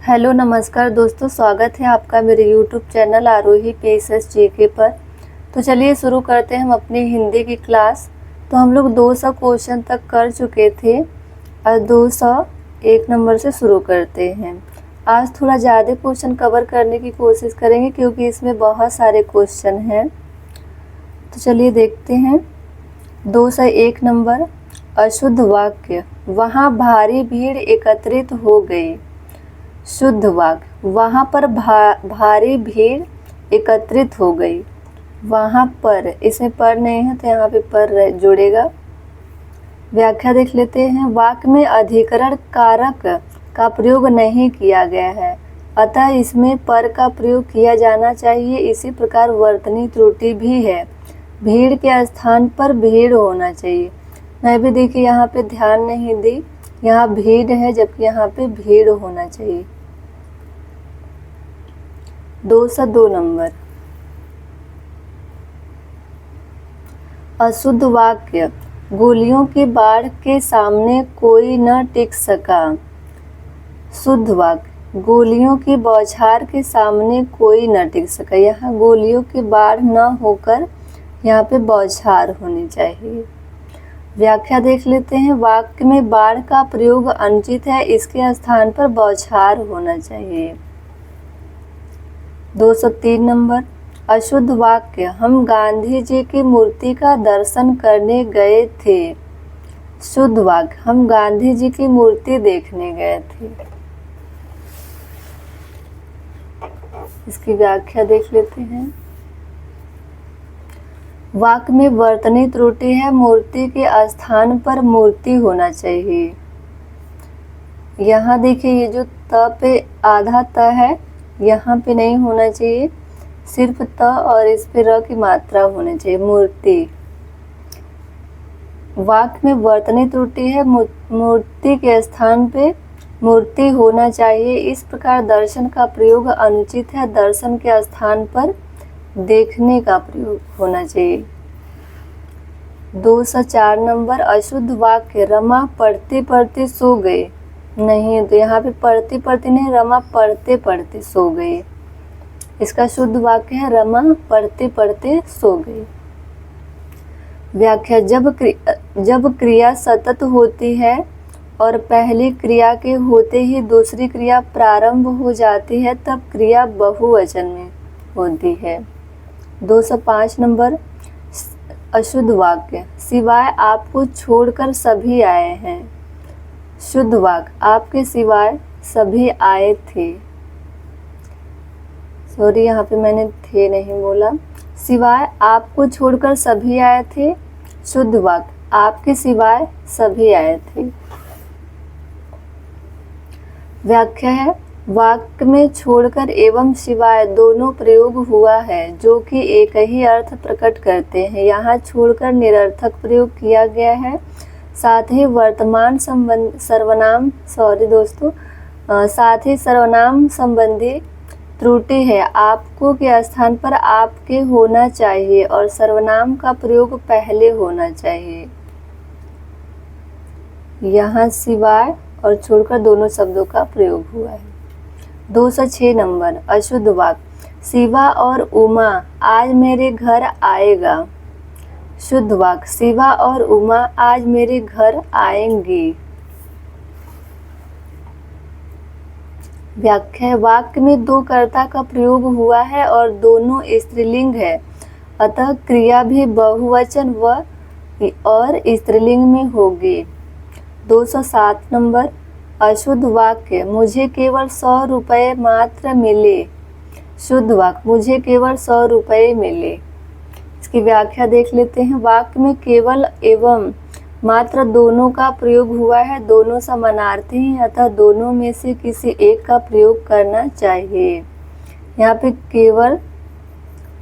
Hello नमस्कार दोस्तों, स्वागत है आपका मेरे यूट्यूब चैनल आरोही PSS JK पर। तो चलिए शुरू करते हैं हम अपनी हिंदी की क्लास। तो हम लोग 200 क्वेश्चन तक कर चुके थे और 201 नंबर से शुरू करते हैं। आज थोड़ा ज़्यादा क्वेश्चन कवर करने की कोशिश करेंगे क्योंकि इसमें बहुत सारे क्वेश्चन हैं। तो चलिए देखते हैं 201 नंबर, अशुद्ध वाक्य। वहाँ भारी भीड़ एकत्रित हो गई। शुद्ध वाक्य, वहाँ पर भारी भीड़ एकत्रित हो गई। वहाँ पर, इसमें पर नहीं है तो यहाँ पे पर जुड़ेगा। व्याख्या देख लेते हैं। वाक्य में अधिकरण कारक का प्रयोग नहीं किया गया है, अतः इसमें पर का प्रयोग किया जाना चाहिए। इसी प्रकार वर्तनी त्रुटि भी है, भीड़ के स्थान पर भीड़ होना चाहिए। मैं भी देखिए यहाँ पे ध्यान नहीं दी, यहाँ भीड़ है जबकि यहाँ पे भीड़ होना चाहिए। 202 नंबर, अशुद्ध वाक्य। गोलियों की बाढ़ के सामने कोई न टिक सका। शुद्ध वाक्य, गोलियों की बौछार के सामने कोई न टिक सका। यहाँ गोलियों की बाढ़ न होकर यहाँ पे बौछार होनी चाहिए। व्याख्या देख लेते हैं। वाक्य में बाढ़ का प्रयोग अनुचित है, इसके स्थान पर बौछार होना चाहिए। 203 नंबर, अशुद्ध वाक्य। हम गांधी जी की मूर्ति का दर्शन करने गए थे। शुद्ध वाक्य, हम गांधी जी की मूर्ति देखने गए थे। इसकी व्याख्या देख लेते हैं। वाक्य में वर्तनी त्रुटि है, मूर्ति के स्थान पर मूर्ति होना चाहिए। यहाँ देखिए ये जो त पे आधा त है, यहाँ पे नहीं होना चाहिए, सिर्फ त और इस पे र की मात्रा होनी चाहिए, मूर्ति। वाक्य में वर्तनी त्रुटि है, मूर्ति के स्थान पे मूर्ति होना चाहिए। इस प्रकार दर्शन का प्रयोग अनुचित है, दर्शन के स्थान पर देखने का प्रयोग होना चाहिए। 204 नंबर, अशुद्ध वाक्य। रमा पढ़ते पढ़ते सो गए। नहीं, तो यहाँ पे पढ़ते पढ़ते नहीं, रमा पढ़ते पढ़ते सो गए। इसका शुद्ध वाक्य है रमा पढ़ते पढ़ते सो गए। व्याख्या, जब क्रिया सतत होती है और पहली क्रिया के होते ही दूसरी क्रिया प्रारंभ हो जाती है, तब क्रिया बहुवचन में होती है। 205 नंबर, अशुद्ध वाक्य। सिवाय आपको छोड़कर सभी आए हैं। शुद्ध वाक्य, आपके सिवाय सभी आए थे। सॉरी, यहाँ पे मैंने थे नहीं बोला। सिवाय आपको छोड़कर सभी आए थे। शुद्ध वाक्य, आपके सिवाय सभी आए थे। व्याख्या है। वाक्य में छोड़कर एवं सिवाय दोनों प्रयोग हुआ है, जो कि एक ही अर्थ प्रकट करते हैं। यहाँ छोड़कर निरर्थक प्रयोग किया गया है। साथ ही वर्तमान सर्वनाम संबंधी त्रुटि है। आपको के स्थान पर आपके होना चाहिए और सर्वनाम का प्रयोग पहले होना चाहिए। यहाँ सिवाय और छोड़कर दोनों शब्दों का प्रयोग हुआ है। 206 नंबर, अशुद्ध वाक्य। शिवा और उमा आज मेरे घर आएगा। शुद्ध वाक्य, शिवा और उमा आज मेरे घर आएंगी। व्याख्या, वाक्य में दो कर्ता का प्रयोग हुआ है और दोनों स्त्रीलिंग है, अतः क्रिया भी बहुवचन और स्त्रीलिंग में होगी। 207 नंबर, अशुद्ध वाक्य। मुझे केवल 100 रुपये मात्र मिले। शुद्ध वाक्य, मुझे केवल 100 रुपये मिले। इसकी व्याख्या देख लेते हैं। वाक्य में केवल एवं मात्र दोनों का प्रयोग हुआ है, दोनों समानार्थी हैं, अतः दोनों में से किसी एक का प्रयोग करना चाहिए। यहाँ पे केवल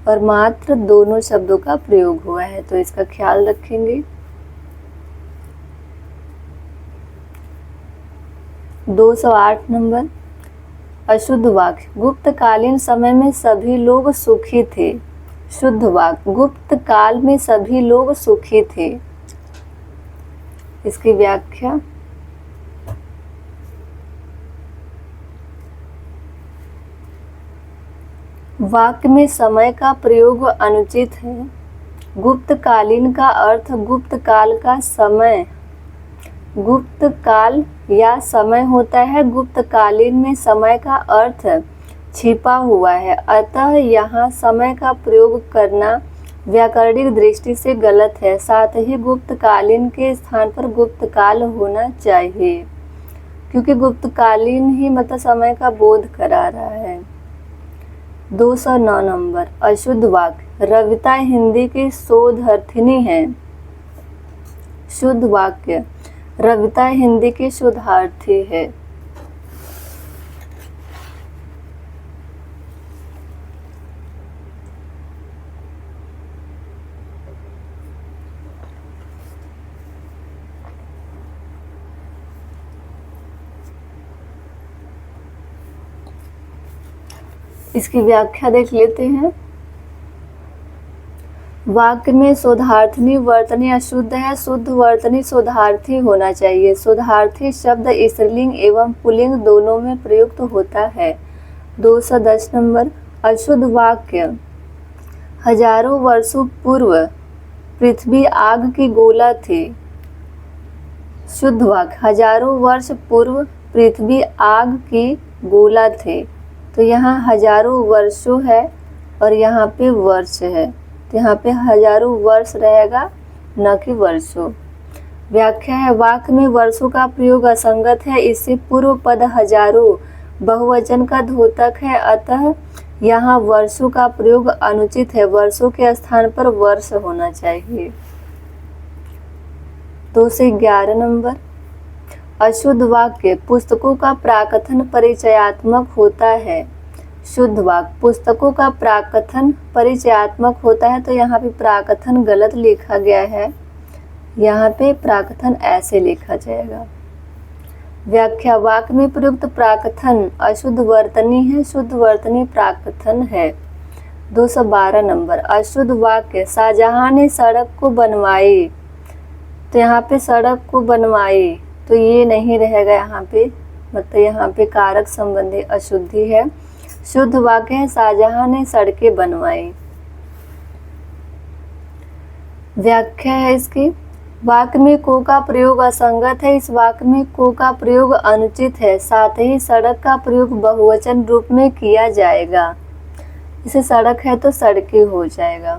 और मात्र दोनों शब्दों का प्रयोग हुआ है, तो इसका ख्याल रखेंगे। 208 नंबर, अशुद्ध वाक्य। गुप्तकालीन समय में सभी लोग सुखी थे। शुद्ध वाक्य, गुप्त काल में सभी लोग सुखी थे। इसकी व्याख्या, वाक्य में समय का प्रयोग अनुचित है। गुप्तकालीन का अर्थ गुप्त काल का समय, गुप्त काल या समय होता है। गुप्तकालीन में समय का अर्थ छिपा हुआ है, अतः यहाँ समय का प्रयोग करना व्याकरणिक दृष्टि से गलत है। साथ ही गुप्तकालीन के स्थान पर गुप्तकाल होना चाहिए, क्योंकि गुप्तकालीन ही मतलब समय का बोध करा रहा है। 209 नंबर, अशुद्ध वाक्य। रविता हिंदी की शोधार्थिनी है। शुद्ध वाक्य, रविता हिंदी की शोधार्थी है। इसकी व्याख्या देख लेते हैं। वाक्य में शोधार्थनी वर्तनी अशुद्ध है, शुद्ध वर्तनी शोधार्थी होना चाहिए। शोधार्थी शब्द स्त्रीलिंग एवं पुल्लिंग दोनों में प्रयुक्त होता है। 210 नंबर, अशुद्ध वाक्य। हजारों वर्षों पूर्व पृथ्वी आग की गोला थी। शुद्ध वाक्य, हजारों वर्ष पूर्व पृथ्वी आग की गोला थी। तो यहाँ हजारों वर्षों है और यहाँ पे वर्ष है, तो यहाँ पे हजारों वर्ष रहेगा, न कि वर्षों। व्याख्या है, वाक्य में वर्षों का प्रयोग असंगत है। इससे पूर्व पद हजारों बहुवचन का द्योतक है, अतः यहाँ वर्षों का प्रयोग अनुचित है। वर्षों के स्थान पर वर्ष होना चाहिए। 2 से 11 नंबर, अशुद्ध वाक्य। पुस्तकों का प्राकथन परिचयात्मक होता है। शुद्ध वाक्य, पुस्तकों का प्राकथन परिचयात्मक होता है। तो यहाँ पे प्राकथन गलत लिखा गया है, यहाँ पे प्राकथन ऐसे लिखा जाएगा। व्याख्या, वाक्य में प्रयुक्त प्राकथन अशुद्ध वर्तनी है, शुद्ध वर्तनी प्राकथन है। 212 नंबर, अशुद्ध वाक्य। शाहजहां ने सड़क को बनवाई। तो यहाँ पे सड़क को बनवाई, तो ये नहीं रहेगा यहाँ पे, मतलब यहाँ पे कारक संबंधी अशुद्धि है। शुद्ध वाक्य है, शाहजहां ने सड़कें बनवाई। व्याख्या है इसकी, वाक्य में को का प्रयोग असंगत है। इस वाक्य में को का प्रयोग अनुचित है। साथ ही सड़क का प्रयोग बहुवचन रूप में किया जाएगा। इसे सड़क है तो सड़कें हो जाएगा।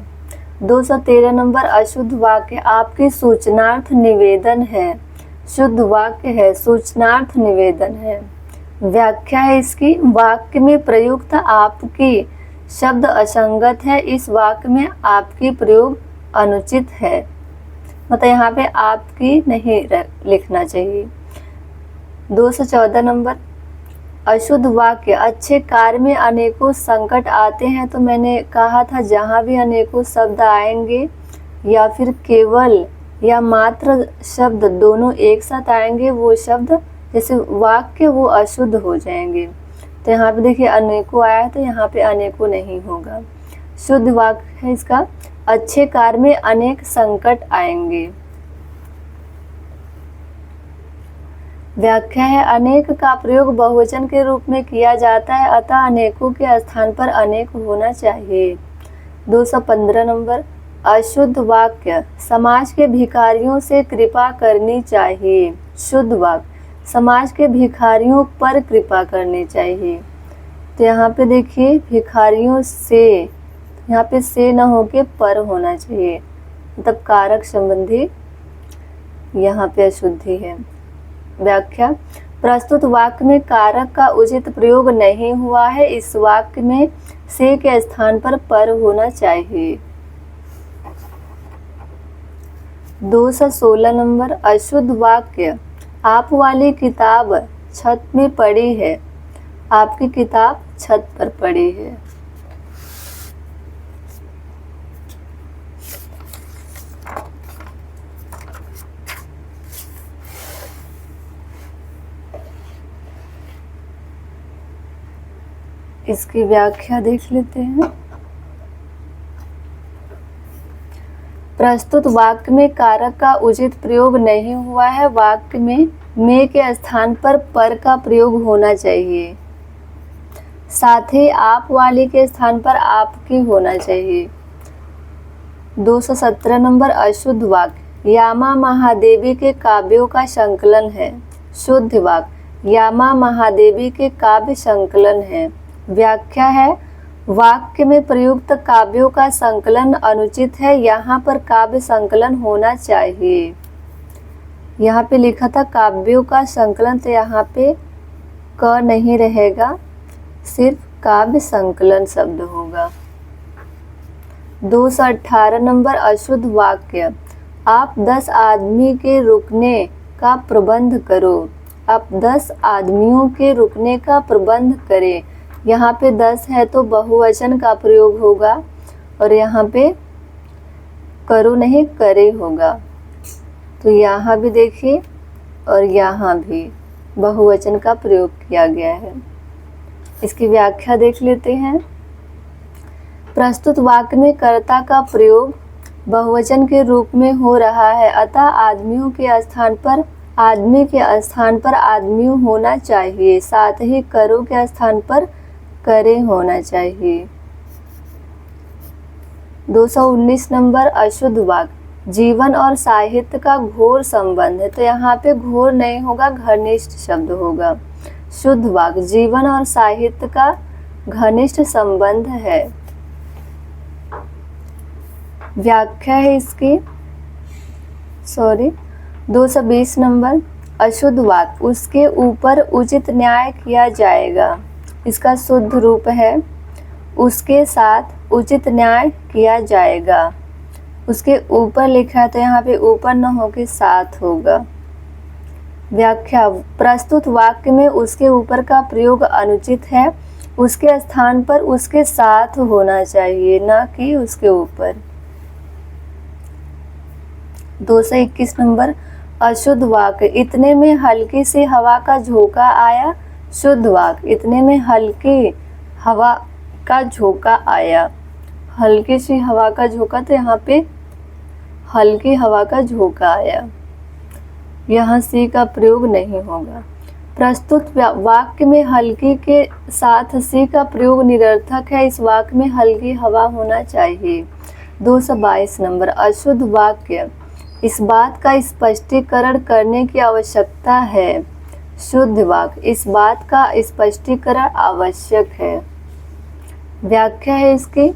213 नंबर, अशुद्ध वाक्य। आपकी सूचनार्थ निवेदन है। शुद्ध वाक्य है, सूचनार्थ निवेदन है। व्याख्या है इसकी, वाक्य में प्रयुक्त आपकी शब्द असंगत है। इस वाक्य में आपकी प्रयोग अनुचित है, मतलब यहाँ पे आपकी नहीं लिखना चाहिए। 214 नंबर, अशुद्ध वाक्य। अच्छे कार्य में अनेकों संकट आते हैं। तो मैंने कहा था जहाँ भी अनेकों शब्द आएंगे या फिर केवल या मात्र शब्द दोनों एक साथ आएंगे, वो शब्द जैसे वाक्य वो अशुद्ध हो जाएंगे। तो यहाँ पे देखिए अनेकों आया है, तो यहाँ पे अनेकों नहीं होगा। शुद्ध वाक्य है इसका, अच्छे कार्य में अनेक संकट आएंगे। व्याख्या है, अनेक का प्रयोग बहुवचन के रूप में किया जाता है, अतः अनेकों के स्थान पर अनेक होना चाहिए। 215 नंबर, अशुद्ध वाक्य। समाज के भिखारियों से कृपा करनी चाहिए। शुद्ध वाक्य, समाज के भिखारियों पर कृपा करनी चाहिए। तो यहाँ पे देखिए भिखारियों से, यहाँ पे से न होके पर होना चाहिए, मतलब कारक संबंधी यहाँ पे अशुद्धि है। व्याख्या, प्रस्तुत वाक्य में कारक का उचित प्रयोग नहीं हुआ है। इस वाक्य में से के स्थान पर होना चाहिए। 216 नंबर, अशुद्ध वाक्य। आप वाली किताब छत में पड़ी है। आपकी किताब छत पर पड़ी है। इसकी व्याख्या देख लेते हैं। प्रस्तुत वाक्य में कारक का उचित प्रयोग नहीं हुआ है। वाक्य में के स्थान पर का प्रयोग होना चाहिए। साथ ही आप वाली के स्थान पर आपकी होना चाहिए। 217 नंबर अशुद्ध वाक्य यामा महादेवी के काव्यों का संकलन है। शुद्ध वाक्य यामा महादेवी के काव्य संकलन है। व्याख्या है वाक्य में प्रयुक्त काव्यों का संकलन अनुचित है, यहाँ पर काव्य संकलन होना चाहिए। यहाँ पे लिखा था काव्यों का संकलन, तो यहाँ पे क नहीं रहेगा, सिर्फ काव्य संकलन शब्द होगा। 218 नंबर अशुद्ध वाक्य आप 10 आदमी के रुकने का प्रबंध करो। आप 10 आदमियों के रुकने का प्रबंध करें। यहाँ पे 10 है तो बहुवचन का प्रयोग होगा और यहाँ पे करो नहीं करे होगा। तो यहाँ भी देखिए और यहाँ भी बहुवचन का प्रयोग किया गया है। इसकी व्याख्या देख लेते हैं। प्रस्तुत वाक्य में कर्ता का प्रयोग बहुवचन के रूप में हो रहा है, अतः आदमियों के स्थान पर आदमी के स्थान पर आदमी होना चाहिए, साथ ही करो के स्थान पर करे होना चाहिए। 219 नंबर अशुद्ध वाक्य जीवन और साहित्य का घोर संबंध है, तो यहाँ पे घोर नहीं होगा, घनिष्ठ शब्द होगा। शुद्ध वाक्य जीवन और साहित्य का घनिष्ठ संबंध है। व्याख्या है इसकी 220 नंबर अशुद्ध वाक्य उसके ऊपर उचित न्याय किया जाएगा। इसका शुद्ध रूप है उसके साथ उचित न्याय किया जाएगा। उसके ऊपर लिखा है तो यहाँ पे ऊपर न होके साथ होगा। व्याख्या प्रस्तुत वाक्य में उसके ऊपर का प्रयोग अनुचित है, उसके स्थान पर उसके साथ होना चाहिए, न कि उसके ऊपर। 221 नंबर अशुद्ध वाक्य इतने में हल्की सी हवा का झोंका आया। शुद्ध वाक्य इतने में हल्की हवा का झोंका आया। हल्की सी हवा का झोंका, तो यहाँ पे हल्की हवा का झोंका आया, यहाँ सी का प्रयोग नहीं होगा। प्रस्तुत वाक्य में हल्की के साथ सी का प्रयोग निरर्थक है, इस वाक्य में हल्की हवा होना चाहिए। 222 नंबर अशुद्ध वाक्य इस बात का स्पष्टीकरण करने की आवश्यकता है। शुद्ध वाक्य इस बात का स्पष्टीकरण आवश्यक है। व्याख्या है इसकी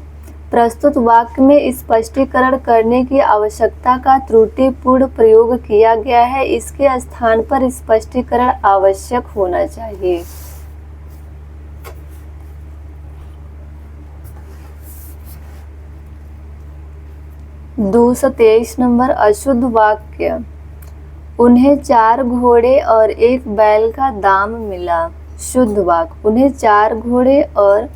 प्रस्तुत वाक्य में स्पष्टीकरण करने की आवश्यकता का त्रुटिपूर्ण प्रयोग किया गया है, इसके स्थान पर स्पष्टीकरण आवश्यक होना चाहिए। दो 223 नंबर अशुद्ध वाक्य उन्हें 4 घोड़े और 1 बैल का दाम मिला। शुद्ध वाक्य उन्हें 4 घोड़े और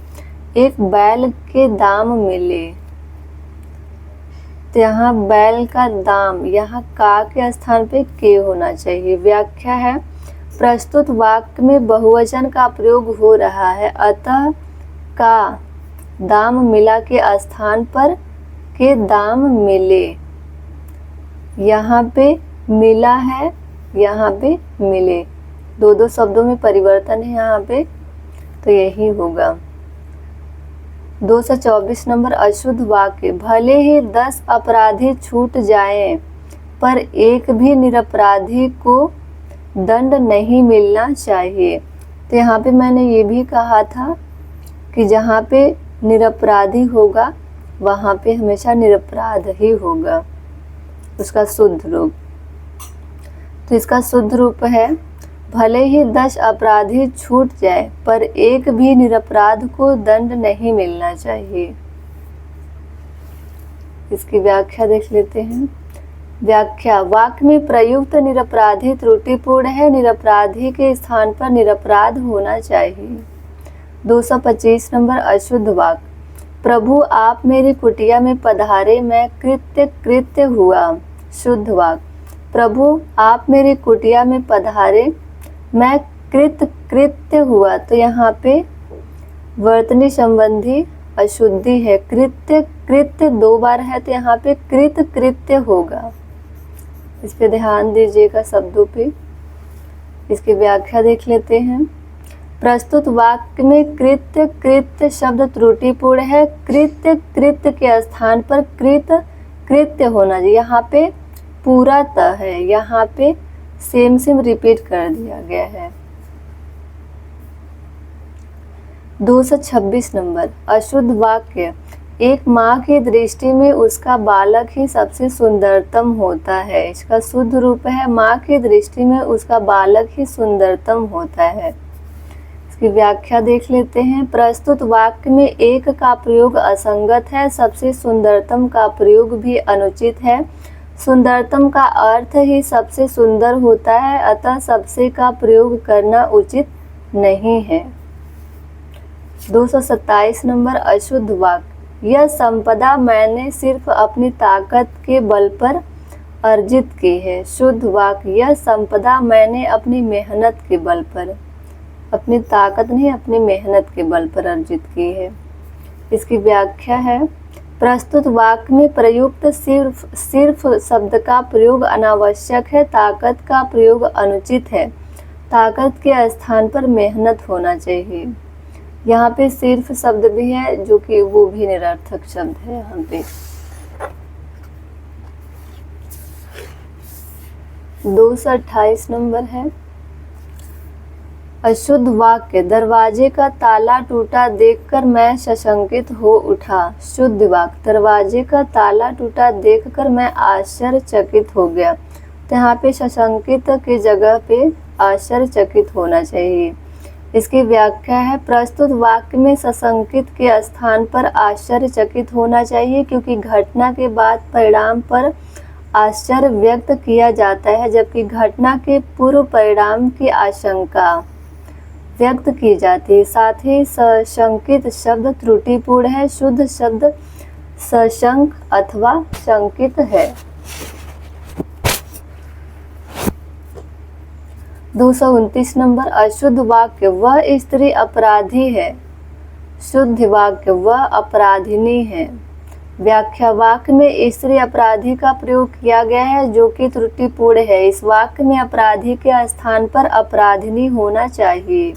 1 बैल के दाम मिले, तो यहाँ बैल का दाम, यहाँ का के स्थान पे के होना चाहिए। व्याख्या है प्रस्तुत वाक्य में बहुवचन का प्रयोग हो रहा है, अतः का दाम मिला के स्थान पर के दाम मिले। यहाँ पे मिला है, यहाँ पे मिले, दो शब्दों में परिवर्तन है यहाँ पे, तो यही होगा। 224 नंबर अशुद्ध वाक्य भले ही 10 अपराधी छूट जाएं, पर एक भी निरपराधी को दंड नहीं मिलना चाहिए। तो यहाँ पे मैंने ये भी कहा था कि जहाँ पे निरपराधी होगा वहाँ पे हमेशा निरपराध ही होगा, उसका शुद्ध रूप। तो इसका शुद्ध रूप है भले ही 10 अपराधी छूट जाए, पर एक भी निरपराध को दंड नहीं मिलना चाहिए। इसकी व्याख्या देख लेते हैं। व्याख्या वाक्य में प्रयुक्त निरपराधी त्रुटिपूर्ण है, निरपराधी के स्थान पर निरपराध होना चाहिए। 225 नंबर अशुद्ध वाक्य प्रभु आप मेरी कुटिया में पधारे, मैं कृत्य हुआ। शुद्ध वाक्य प्रभु आप मेरी कुटिया में पधारे, मैं कृत्य हुआ, तो यहाँ पे वर्तनी संबंधी अशुद्धि है। कृत्य 2 बार है, तो यहाँ पे कृत्य होगा। इस पे ध्यान दीजिएगा शब्दों पे। इसकी व्याख्या देख लेते हैं। प्रस्तुत वाक्य में कृत्य कृत्य शब्द त्रुटिपूर्ण है। कृत्य कृत्य के स्थान पर कृत कृत्य होना चाहिए। यहाँ पे पूरा त है, यहाँ पे सेम सेम रिपीट कर दिया गया है। 226 नंबर अशुद्ध वाक्य। एक माँ की दृष्टि में उसका बालक ही सबसे सुंदरतम होता है। इसका शुद्ध रूप है माँ की दृष्टि में उसका बालक ही सुंदरतम होता है। इसकी व्याख्या देख लेते हैं। प्रस्तुत वाक्य में एक का प्रयोग असंगत है। सबसे सुंदरतम का प्रयोग भी अनुचित है। सुंदरतम का अर्थ ही सबसे सुंदर होता है, अतः सबसे का प्रयोग करना उचित नहीं है। 227 नंबर अशुद्ध वाक्य। यह संपदा मैंने सिर्फ अपनी ताकत के बल पर अर्जित की है। शुद्ध वाक्य। यह संपदा मैंने अपनी मेहनत के बल पर, अपनी ताकत नहीं अपनी मेहनत के बल पर अर्जित की है। इसकी व्याख्या है। प्रस्तुत वाक्य में प्रयुक्त सिर्फ शब्द का प्रयोग अनावश्यक है। ताकत का प्रयोग अनुचित है। ताकत के स्थान पर मेहनत होना चाहिए। यहाँ पे सिर्फ शब्द भी है जो कि वो भी निरर्थक शब्द है। यहाँ पे 228 नंबर है अशुद्ध वाक्य। दरवाजे का ताला टूटा देखकर मैं सशंकित हो उठा। शुद्ध वाक्य। दरवाजे का ताला टूटा देखकर मैं आश्चर्यचकित हो गया। तो यहाँ पे सशंकित की जगह पे आश्चर्यचकित होना चाहिए। इसकी व्याख्या है। प्रस्तुत वाक्य में सशंकित के स्थान पर आश्चर्यचकित होना चाहिए, क्योंकि घटना के बाद परिणाम पर आश्चर्य व्यक्त किया जाता है, जबकि घटना के पूर्व परिणाम की आशंका व्यक्त की जाती है। साथ ही सशंकित शब्द त्रुटिपूर्ण है। शुद्ध शब्द सशंक अथवा शंकित है। 229 नंबर अशुद्ध वाक्य। वह स्त्री अपराधी है। शुद्ध वाक्य। वह अपराधिनी है। व्याख्या। वाक्य में स्त्री अपराधी का प्रयोग किया गया है, जो कि त्रुटिपूर्ण है। इस वाक्य में अपराधी के स्थान पर अपराधिनी होना चाहिए।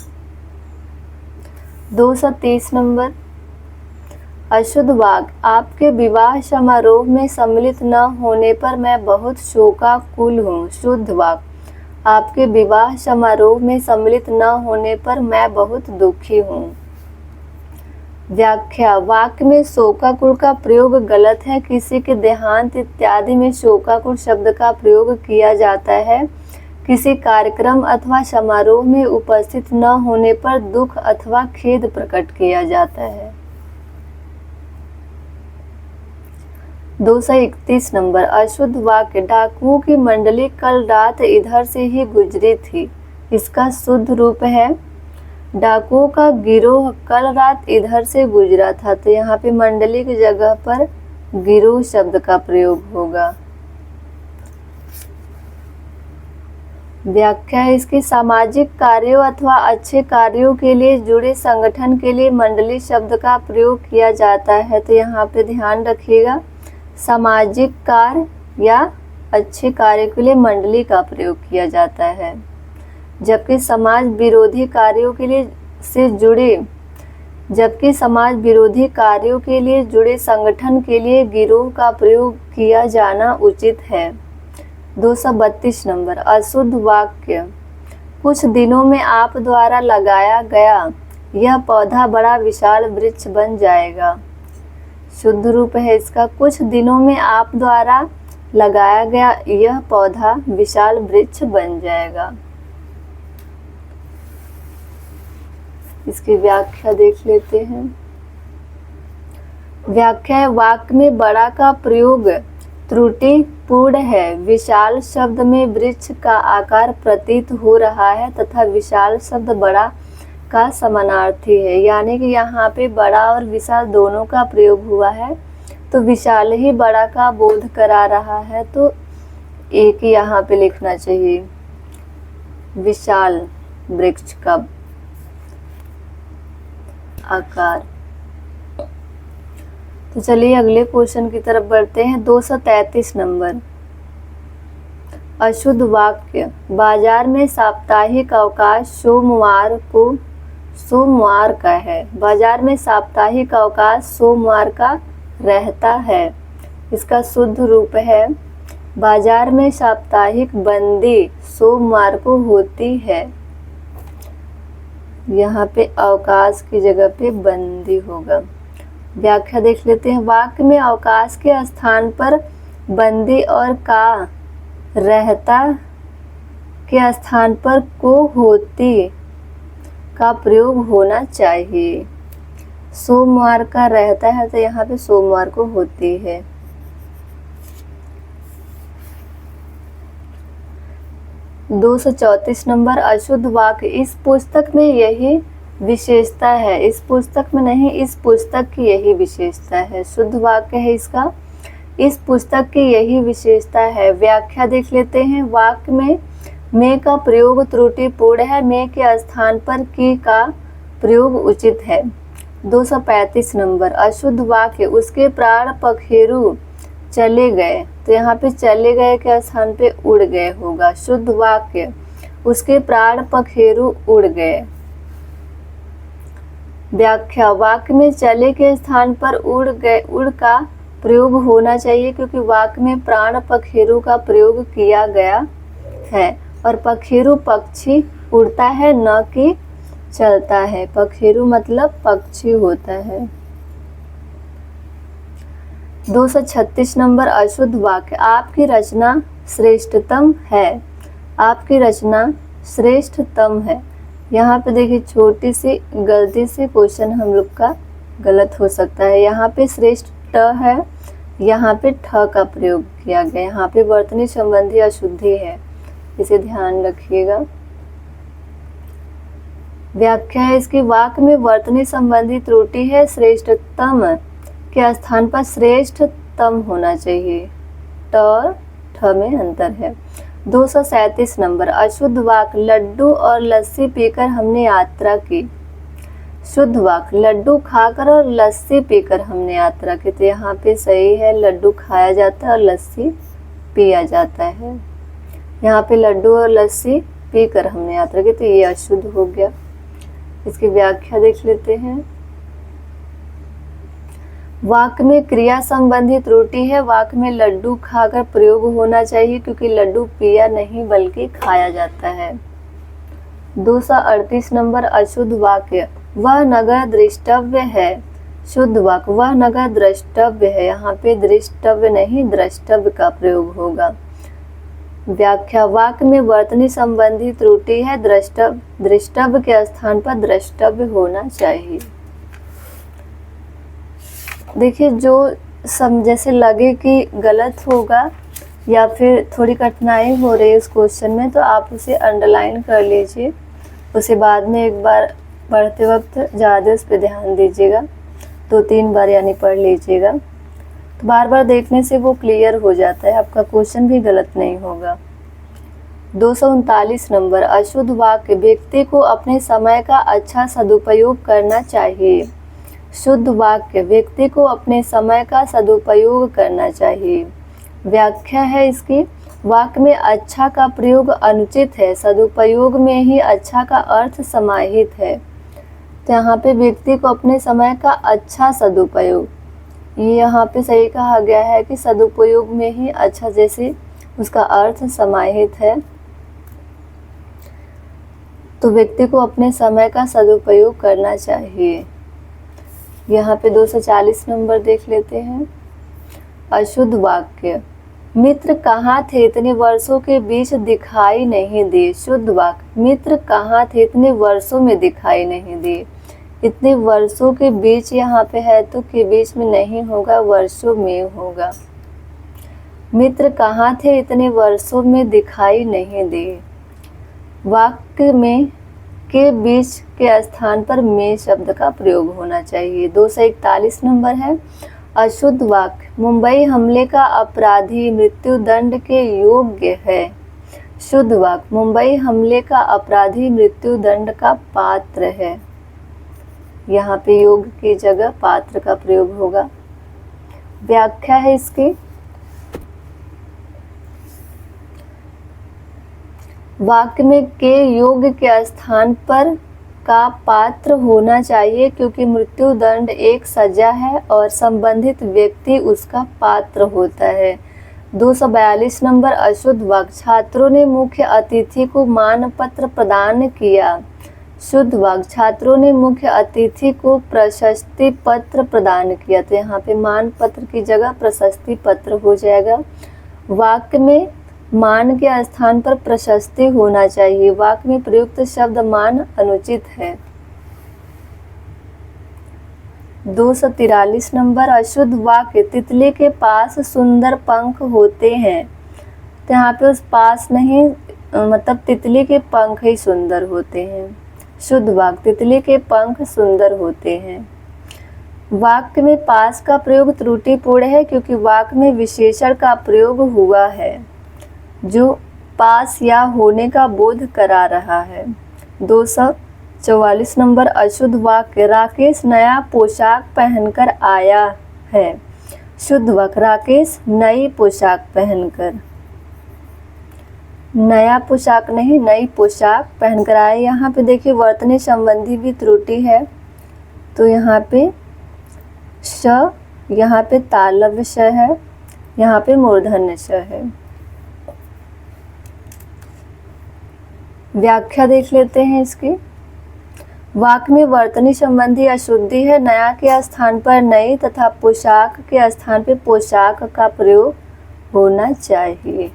230 नंबर अशुद्ध वाक्य। आपके विवाह समारोह में सम्मिलित न होने पर मैं बहुत शोकाकुल हूँ। शुद्ध वाक्य। आपके विवाह समारोह में सम्मिलित न होने पर मैं बहुत दुखी हूँ। व्याख्या। वाक्य में शोकाकुल का प्रयोग गलत है। किसी के देहांत इत्यादि में शोकाकुल शब्द का प्रयोग किया जाता है। किसी कार्यक्रम अथवा समारोह में उपस्थित न होने पर दुख अथवा खेद प्रकट किया जाता है। 231 नंबर अशुद्ध वाक्य। डाकुओं की मंडली कल रात इधर से ही गुजरी थी। इसका शुद्ध रूप है। डाकुओं का गिरोह कल रात इधर से गुजरा था। तो यहाँ पे मंडली की जगह पर गिरोह शब्द का प्रयोग होगा। व्याख्या है इसकी। सामाजिक कार्यों अथवा अच्छे कार्यों के लिए जुड़े संगठन के लिए मंडली शब्द का प्रयोग किया जाता है। तो यहाँ पे ध्यान रखिएगा, सामाजिक कार्य या अच्छे कार्य के लिए मंडली का प्रयोग किया जाता है, जबकि समाज विरोधी कार्यों के लिए जुड़े संगठन के लिए गिरोह का प्रयोग किया जाना उचित है। 232 नंबर अशुद्ध वाक्य। कुछ दिनों में आप द्वारा लगाया गया यह पौधा बड़ा विशाल वृक्ष बन जाएगा। शुद्ध रूप है इसका। कुछ दिनों में आप द्वारा लगाया गया यह पौधा विशाल वृक्ष बन जाएगा। इसकी व्याख्या देख लेते हैं। व्याख्या है। वाक्य में बड़ा का प्रयोग त्रुटिपूर्ण है। विशाल शब्द में वृक्ष का आकार प्रतीत हो रहा है तथा विशाल शब्द बड़ा का समानार्थी है, यानी कि यहाँ पे बड़ा और विशाल दोनों का प्रयोग हुआ है, तो विशाल ही बड़ा का बोध करा रहा है, तो एक ही यहाँ पे लिखना चाहिए विशाल वृक्ष का आकार। तो चलिए अगले क्वेश्चन की तरफ बढ़ते हैं। 233 नंबर अशुद्ध वाक्य। बाजार में साप्ताहिक अवकाश सोमवार को सोमवार का है। बाजार में साप्ताहिक अवकाश सोमवार का रहता है। इसका शुद्ध रूप है बाजार में साप्ताहिक बंदी सोमवार को होती है। यहाँ पे अवकाश की जगह पे बंदी होगा। व्याख्या देख लेते हैं। वाक्य में अवकाश के स्थान पर बंदी और का रहता के स्थान पर को होती का प्रयोग होना चाहिए। सोमवार का रहता है तो यहाँ पे सोमवार को होती है। दो सौ 34 नंबर अशुद्ध वाक्य। इस पुस्तक में यही विशेषता है। इस पुस्तक में नहीं, इस पुस्तक की यही विशेषता है। शुद्ध वाक्य है इसका, इस पुस्तक की यही विशेषता है। व्याख्या देख लेते हैं। वाक्य में का प्रयोग त्रुटिपूर्ण है। में के स्थान पर की का प्रयोग उचित है। 235 नंबर अशुद्ध वाक्य। उसके प्राण पखेरु चले गए, तो यहाँ पे चले गए के स्थान पे उड़ गए होगा। शुद्ध वाक्य उसके प्राण पखेरु उड़ गए। व्याख्या वाक्य में चले के स्थान पर उड़ गए, उड़ का प्रयोग होना चाहिए क्योंकि वाक्य में प्राण पखेरु का प्रयोग किया गया है और पखेरु पक्षी उड़ता है न कि चलता है। पखेरु मतलब पक्षी होता है। 236 नंबर अशुद्ध वाक्य। आपकी रचना श्रेष्ठतम है। आपकी रचना श्रेष्ठतम है। यहाँ पे देखिए छोटी सी गलती से क्वेश्चन हम लोग का गलत हो सकता है। यहाँ पे श्रेष्ठ ट है, यहाँ पे ठ का प्रयोग किया गया। यहाँ पे वर्तनी संबंधी अशुद्धि है, इसे ध्यान रखिएगा। व्याख्या है इसकी। वाक्य में वर्तनी संबंधी त्रुटि है। श्रेष्ठतम के स्थान पर श्रेष्ठतम होना चाहिए। ट और ठ में अंतर है। 237 नंबर अशुद्ध वाक्य। लड्डू और लस्सी पीकर हमने यात्रा की। शुद्ध वाक्य लड्डू खाकर और लस्सी पीकर हमने यात्रा की, तो यहाँ पे सही है। लड्डू खाया जाता है और लस्सी पिया जाता है। यहाँ पे लड्डू और लस्सी पीकर हमने यात्रा की, तो ये अशुद्ध हो गया। इसकी व्याख्या देख लेते हैं। वाक्य में क्रिया संबंधी त्रुटि है। वाक्य में लड्डू खाकर प्रयोग होना चाहिए क्योंकि लड्डू पिया नहीं बल्कि खाया जाता है। 238 नंबर अशुद्ध वाक्य। वह नगर दृष्टव्य है। शुद्ध वाक्य वह नगर द्रष्टव्य है। यहाँ पे दृष्टव्य नहीं द्रष्टव्य का प्रयोग होगा। व्याख्या वाक्य में वर्तनी संबंधी त्रुटि है। दृष्टव्य के स्थान पर द्रष्टव्य होना चाहिए। देखिए जो जैसे लगे कि गलत होगा या फिर थोड़ी कठिनाई हो रही है उस क्वेश्चन में, तो आप उसे अंडरलाइन कर लीजिए। उसे बाद में एक बार पढ़ते वक्त ज़्यादा उस पर ध्यान दीजिएगा, 2-3 बार यानी पढ़ लीजिएगा, तो बार बार देखने से वो क्लियर हो जाता है, आपका क्वेश्चन भी गलत नहीं होगा। 239 नंबर अशुद्ध वाक्य। व्यक्ति को अपने समय का अच्छा सदुपयोग करना चाहिए। शुद्ध वाक्य व्यक्ति को अपने समय का सदुपयोग करना चाहिए। व्याख्या है इसकी। वाक्य में अच्छा का प्रयोग अनुचित है। सदुपयोग में ही अच्छा का अर्थ समाहित है, तो यहाँ पे व्यक्ति को अपने समय का अच्छा सदुपयोग, ये यहाँ पे सही कहा गया है कि सदुपयोग में ही अच्छा जैसे उसका अर्थ समाहित है, तो व्यक्ति को अपने समय का सदुपयोग करना चाहिए। यहाँ पे 240 नंबर देख लेते हैं। अशुद्ध वाक्य। मित्र कहाँ थे इतने वर्षों के बीच दिखाई नहीं दिए। शुद्ध वाक्य मित्र कहाँ थे इतने वर्षों में दिखाई नहीं दिए। इतने वर्षों के बीच यहाँ पे है तो के बीच में नहीं होगा, वर्षों में होगा। मित्र कहाँ थे इतने वर्षों में दिखाई नहीं दिए। वाक्य में के बीच के स्थान पर में शब्द का प्रयोग होना चाहिए। 241 नंबर है अशुद्ध वाक्य। मुंबई हमले का अपराधी मृत्युदंड के योग्य है। शुद्ध वाक्य मुंबई हमले का अपराधी मृत्युदंड का पात्र है। यहाँ पे योग्य की जगह पात्र का प्रयोग होगा। व्याख्या है इसकी। वाक्य में के योग्य के स्थान पर का पात्र होना चाहिए क्योंकि मृत्यु दंड एक सजा है और संबंधित व्यक्ति उसका पात्र होता है। 242 नंबर अशुद्ध वाक्य, छात्रों ने मुख्य अतिथि को मानपत्र प्रदान किया। शुद्ध वाक्य, छात्रों ने मुख्य अतिथि को प्रशस्ति पत्र प्रदान किया। तो यहाँ पे मान पत्र की जगह प्रशस्ति पत्र हो जाएगा। वाक्य में मान के स्थान पर प्रशस्ति होना चाहिए। वाक्य में प्रयुक्त शब्द मान अनुचित है। 243 नंबर अशुद्ध वाक्य, तितली के पास सुंदर पंख होते हैं। तो यहाँ पे उस पास नहीं, मतलब तितली के पंख ही सुंदर होते हैं। शुद्ध वाक्य, तितली के पंख सुंदर होते हैं। वाक्य में पास का प्रयोग त्रुटिपूर्ण है क्योंकि वाक्य में विशेषण का प्रयोग हुआ है जो पास या होने का बोध करा रहा है। 244 नंबर अशुद्ध वाक्य, राकेश नया पोशाक पहनकर आया है। शुद्ध वाक्य, राकेश नई पोशाक पहनकर, नया पोशाक नहीं नई पोशाक पहनकर आया। यहाँ पे देखिए वर्तनी संबंधी भी त्रुटि है। तो यहाँ पे श, यहाँ पे तालव्य श है, यहाँ पे मूर्धन्य श है। व्याख्या देख लेते हैं इसकी। वाक्य में वर्तनी संबंधी अशुद्धि है। नया के स्थान पर नई तथा पोशाक के स्थान पर पोशाक का प्रयोग होना चाहिए।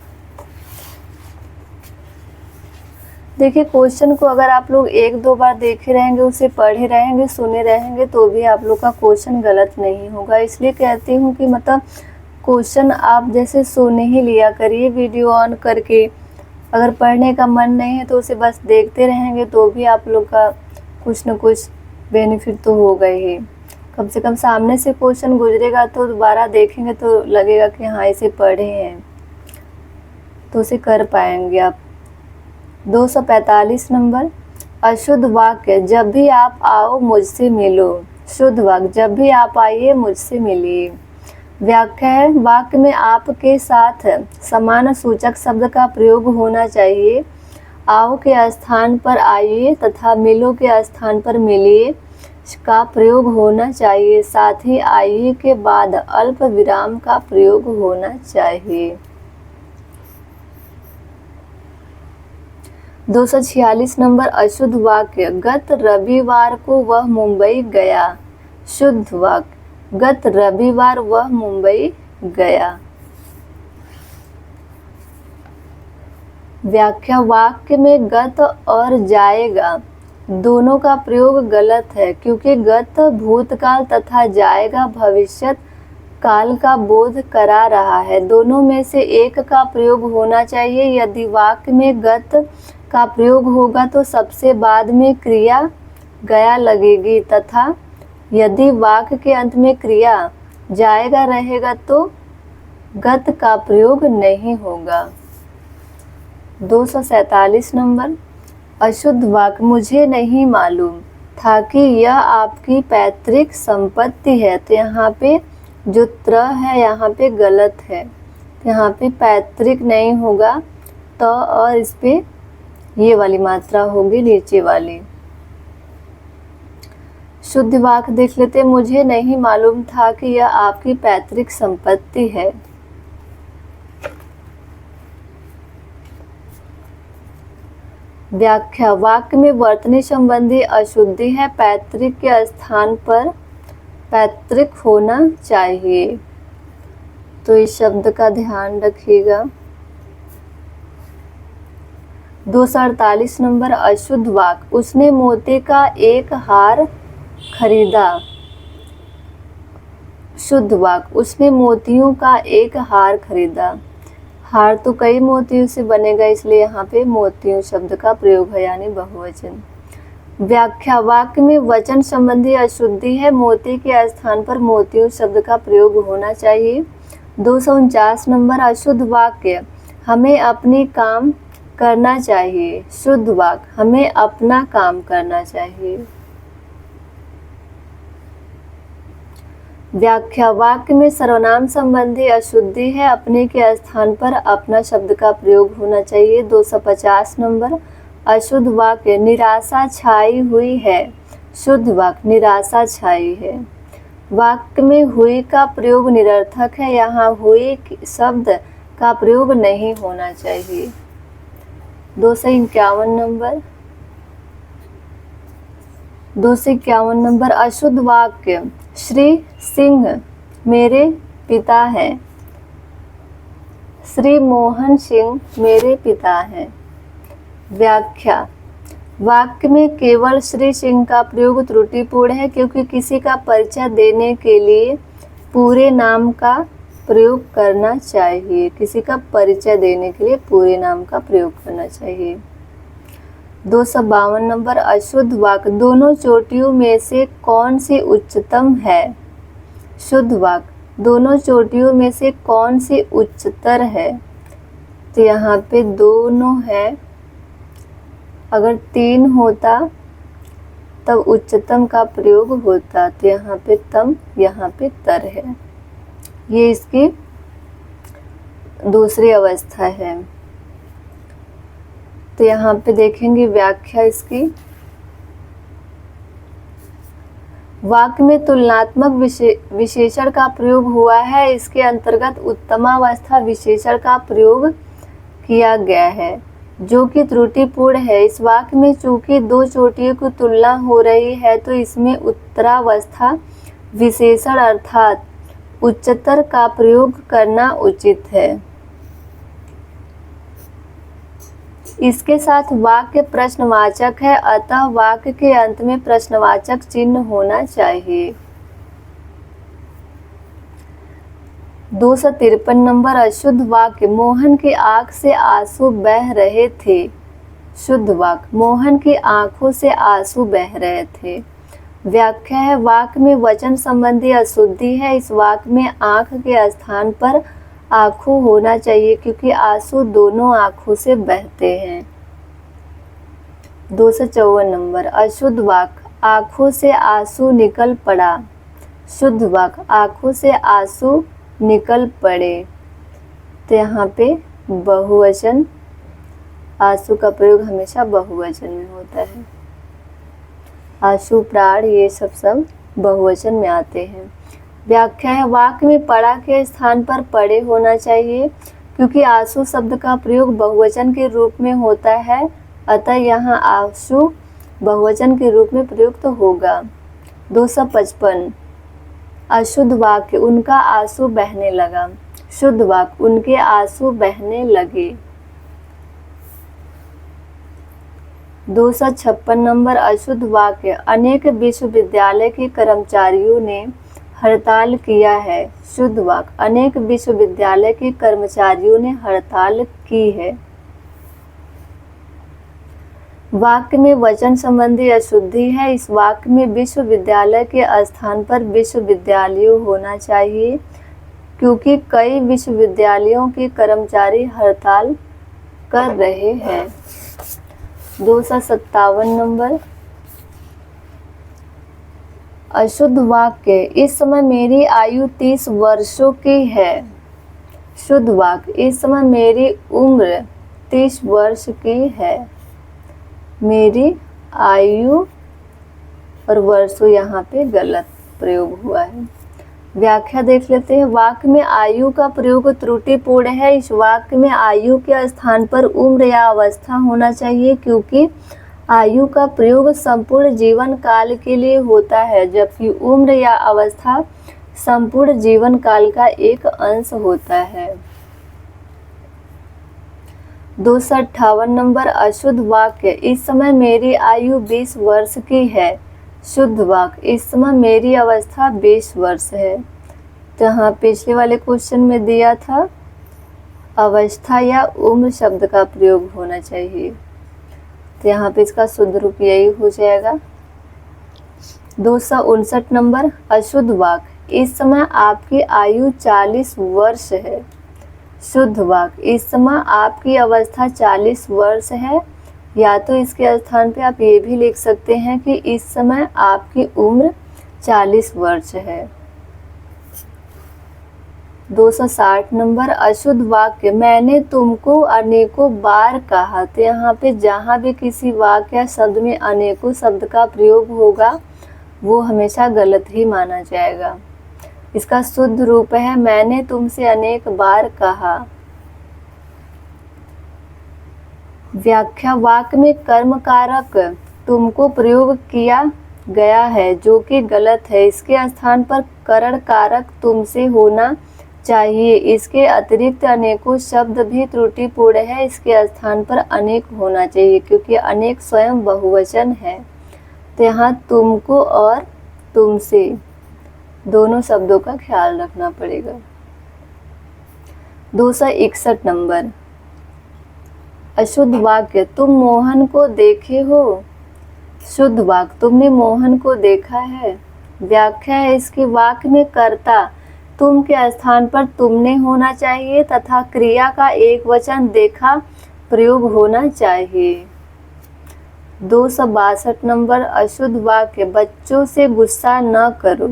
देखिए क्वेश्चन को अगर आप लोग एक दो बार देखे रहेंगे, उसे पढ़े रहेंगे, सुने रहेंगे तो भी आप लोग का क्वेश्चन गलत नहीं होगा। इसलिए कहती हूँ कि मतलब क्वेश्चन आप जैसे सुने ही लिया करिए वीडियो ऑन करके। अगर पढ़ने का मन नहीं है तो उसे बस देखते रहेंगे तो भी आप लोग का कुछ न कुछ बेनिफिट तो होगा ही। कम से कम सामने से क्वेश्चन गुजरेगा तो दोबारा देखेंगे तो लगेगा कि हाँ इसे पढ़े हैं, तो उसे कर पाएंगे आप। 245 नंबर अशुद्ध वाक्य, जब भी आप आओ मुझसे मिलो। शुद्ध वाक्य, जब भी आप आइए मुझसे मिलिए। व्याख्या है, वाक्य में आप के साथ समान सूचक शब्द का प्रयोग होना चाहिए। आओ के स्थान पर आइए तथा मिलो के स्थान पर मिलिए का प्रयोग होना चाहिए। साथ ही आइए के बाद अल्प विराम का प्रयोग होना चाहिए। 246 नंबर अशुद्ध वाक्य, गत रविवार को वह मुंबई गया। शुद्ध वाक्य, गत रविवार वह मुंबई गया। व्याख्या, वाक्य में गत और जाएगा दोनों का प्रयोग गलत है क्योंकि गत भूतकाल तथा जाएगा भविष्यत काल का बोध करा रहा है। दोनों में से एक का प्रयोग होना चाहिए। यदि वाक्य में गत का प्रयोग होगा तो सबसे बाद में क्रिया गया लगेगी तथा यदि वाक्य के अंत में क्रिया जाएगा रहेगा तो गत का प्रयोग नहीं होगा। 247 नंबर अशुद्ध वाक्य, मुझे नहीं मालूम था कि यह आपकी पैतृक संपत्ति है। तो यहाँ पे जो त्र है यहाँ पे गलत है, यहाँ पे पैतृक नहीं होगा तो और इस पे ये वाली मात्रा होगी नीचे वाली। शुद्ध वाक्य देख लेते हैं, मुझे नहीं मालूम था कि यह आपकी पैतृक संपत्ति है। व्याख्या, वाक्य में वर्तनी संबंधी अशुद्धि है। पैतृक के स्थान पर पैतृक होना चाहिए, तो इस शब्द का ध्यान रखिएगा। 248 नंबर अशुद्ध वाक्य, उसने मोती का एक हार खरीदा। शुद्ध वाक्य, उसने मोतियों का एक हार खरीदा। हार तो कई मोतियों से बनेगा इसलिए यहाँ पे मोतियों शब्द का प्रयोग है यानी बहुवचन। व्याख्या, वाक्य में वचन संबंधी अशुद्धि है। मोती के स्थान पर मोतियों शब्द का प्रयोग होना चाहिए। 249 नंबर अशुद्ध वाक्य, हमें अपनी काम करना चाहिए। शुद्ध वाक्य, हमें अपना काम करना चाहिए। व्याख्या, वाक्य में सर्वनाम संबंधी अशुद्धि है। अपने के स्थान पर अपना शब्द का प्रयोग होना चाहिए। 250 नंबर अशुद्ध वाक्य निराशा छाई हुई है। शुद्ध वाक्य निराशा छाई है। वाक्य में हुई का प्रयोग निरर्थक है, यहाँ हुई शब्द का प्रयोग नहीं होना चाहिए। 251 नंबर 251 नंबर अशुद्ध वाक्य श्री सिंह मेरे पिता हैं। श्री मोहन सिंह मेरे पिता हैं। व्याख्या वाक्य में केवल श्री सिंह का प्रयोग त्रुटिपूर्ण है, क्योंकि किसी का परिचय देने के लिए पूरे नाम का प्रयोग करना चाहिए। किसी का परिचय देने के लिए पूरे नाम का प्रयोग करना चाहिए। 252 नंबर अशुद्ध वाक्य दोनों चोटियों में से कौन सी उच्चतम है। शुद्ध वाक्य दोनों चोटियों में से कौन सी उच्चतर है। तो यहाँ पे दोनों है, अगर 3 होता तब उच्चतम का प्रयोग होता, तो यहाँ पे तम यहाँ पे तर है। ये इसकी दूसरी अवस्था है। तो यहाँ पे देखेंगे व्याख्या इसकी। वाक्य में तुलनात्मक विशेषण का प्रयोग हुआ है, इसके अंतर्गत उत्तमावस्था विशेषण का प्रयोग किया गया है, जो कि त्रुटिपूर्ण है। इस वाक्य में चूंकि 2 चोटियों की तुलना हो रही है, तो इसमें उत्तरावस्था विशेषण अर्थात उच्चतर का प्रयोग करना उचित है। इसके साथ वाक्य प्रश्नवाचक है, अतः वाक्य के अंत में प्रश्नवाचक चिन्ह होना चाहिए। 253 नंबर अशुद्ध वाक्य मोहन की आंख से आंसू बह रहे थे। शुद्ध वाक्य मोहन की आंखों से आंसू बह रहे थे। व्याख्या है वाक्य में वचन संबंधी अशुद्धि है। इस वाक्य में आंख के स्थान पर आंखों होना चाहिए, क्योंकि आंसू दोनों आंखों से बहते हैं। 254 नंबर अशुद्ध वाक्य आंखों से आंसू निकल पड़ा। शुद्ध वाक्य आंखों से आंसू निकल पड़े। तो यहाँ पे बहुवचन, आंसू का प्रयोग हमेशा बहुवचन में होता है। आंसू, प्राण, ये सब बहुवचन में आते हैं। व्याख्या है वाक्य में पड़ा के स्थान पर पड़े होना चाहिए, क्योंकि आंसू शब्द का प्रयोग बहुवचन के रूप में होता है, अतः यहाँ आंसू बहुवचन के रूप में प्रयुक्त होगा। 255 अशुद्ध वाक्य उनका आंसू बहने लगा। शुद्ध वाक्य उनके आंसू बहने लगे। 256 नंबर अशुद्ध वाक्य अनेक विश्वविद्यालय के कर्मचारियों ने हड़ताल किया है। शुद्ध वाक्य अनेक विश्वविद्यालय के कर्मचारियों ने हड़ताल की है। वाक्य में वचन संबंधी अशुद्धि है। इस वाक्य में विश्वविद्यालय के स्थान पर विश्वविद्यालयों होना चाहिए, क्योंकि कई विश्वविद्यालयों के कर्मचारी हड़ताल कर रहे हैं। 257 नंबर अशुद्ध वाक्य इस समय मेरी आयु 30 वर्षों की है। शुद्ध वाक्य इस समय मेरी उम्र 30 वर्ष की है। मेरी आयु और वर्षों यहाँ पे गलत प्रयोग हुआ है। व्याख्या देख लेते हैं। वाक्य में आयु का प्रयोग त्रुटिपूर्ण है। इस वाक्य में आयु के स्थान पर उम्र या अवस्था होना चाहिए, क्योंकि आयु का प्रयोग संपूर्ण जीवन काल के लिए होता है, जबकि उम्र या अवस्था संपूर्ण जीवन काल का एक अंश होता है। 258 नंबर अशुद्ध वाक्य इस समय मेरी आयु 20 वर्ष की है। शुद्ध वाक्य इस समय मेरी अवस्था 20 वर्ष है। तो यहाँ पिछले वाले क्वेश्चन में दिया था अवस्था या उम्र शब्द का प्रयोग होना चाहिए, तो यहाँ पे इसका शुद्ध रूप यही हो जाएगा। 259 नंबर अशुद्ध वाक्य इस समय आपकी आयु 40 वर्ष है। शुद्ध वाक्य इस समय आपकी अवस्था 40 वर्ष है, या तो इसके स्थान पे आप ये भी लिख सकते हैं कि इस समय आपकी उम्र 40 वर्ष है। 260 नंबर अशुद्ध वाक्य, मैंने तुमको अनेकों बार कहा। तो यहाँ पे जहाँ भी किसी वाक्य या शब्द में अनेकों शब्द का प्रयोग होगा वो हमेशा गलत ही माना जाएगा। इसका शुद्ध रूप है मैंने तुमसे अनेक बार कहा। व्याख्या, वाक्य में कर्म कारक तुमको प्रयोग किया गया है जो कि गलत है। इसके स्थान पर करण कारक तुमसे होना चाहिए। इसके अतिरिक्त अनेकों शब्द भी त्रुटिपूर्ण है। इसके स्थान पर अनेक होना चाहिए क्योंकि अनेक स्वयं बहुवचन है। तो यहाँ तुमको और तुमसे दोनों शब्दों का ख्याल रखना पड़ेगा। 261 नंबर अशुद्ध वाक्य, तुम मोहन को देखे हो। शुद्ध वाक्य, तुमने मोहन को देखा है। व्याख्या है इसकी, वाक्य में कर्ता तुम के स्थान पर तुमने होना चाहिए तथा क्रिया का एक वचन देखा प्रयोग होना चाहिए। 262 नंबर अशुद्ध वाक्य, बच्चों से गुस्सा न करो।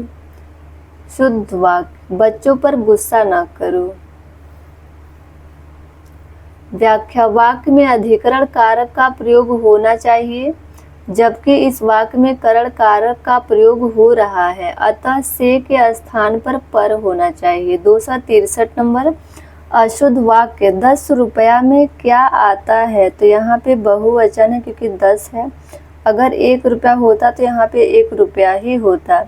शुद्ध वाक्य, बच्चों पर गुस्सा न करो। व्याख्या, वाक्य में अधिकरण कारक का प्रयोग होना चाहिए जबकि इस वाक्य में करण कारक का प्रयोग हो रहा है, अतः से के स्थान पर होना चाहिए। 263 नंबर अशुद्ध वाक्य, 10 रुपया में क्या आता है। तो यहाँ पे बहुवचन है क्योंकि 10 है। अगर 1 रुपया होता तो यहाँ पे 1 रुपया ही होता।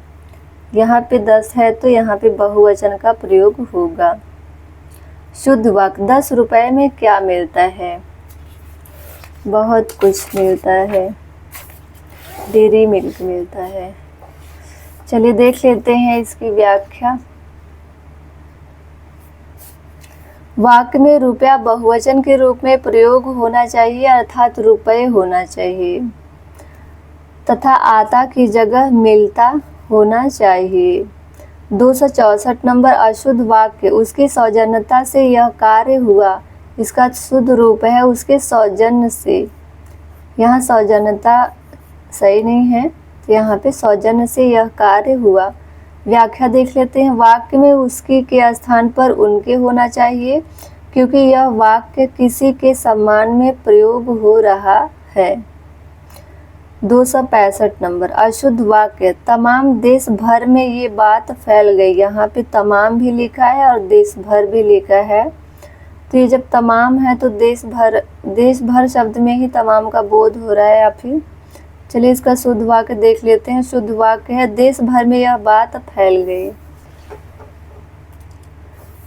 यहाँ पे 10 है तो यहाँ पे बहुवचन का प्रयोग होगा। शुद्ध वाक्य, 10 रुपये में क्या मिलता है। बहुत कुछ मिलता है, डेयरी मिल्क मिलता है। चलिए देख लेते हैं इसकी व्याख्या। वाक्य में रुपया बहुवचन के रूप में प्रयोग होना चाहिए अर्थात रुपये होना चाहिए तथा आता की जगह मिलता होना चाहिए। 264 नंबर अशुद्ध वाक्य, उसकी सौजन्यता से यह कार्य हुआ। इसका शुद्ध रूप है उसके सौजन्य से। यहाँ सौजन्यता सही नहीं है तो यहाँ पे सौजन्य से यह कार्य हुआ। व्याख्या देख लेते हैं। वाक्य में उसकी के स्थान पर उनके होना चाहिए क्योंकि यह वाक्य किसी के सम्मान में प्रयोग हो रहा है। 265 नंबर अशुद्ध वाक्य, तमाम देश भर में ये बात फैल गई। यहाँ पे तमाम भी लिखा है और देश भर भी लिखा है। तो ये जब तमाम है तो देश भर शब्द में ही तमाम का बोध हो रहा है या फिर। चलिए इसका शुद्ध वाक्य देख लेते हैं। शुद्ध वाक्य है, देश भर में यह बात फैल गई।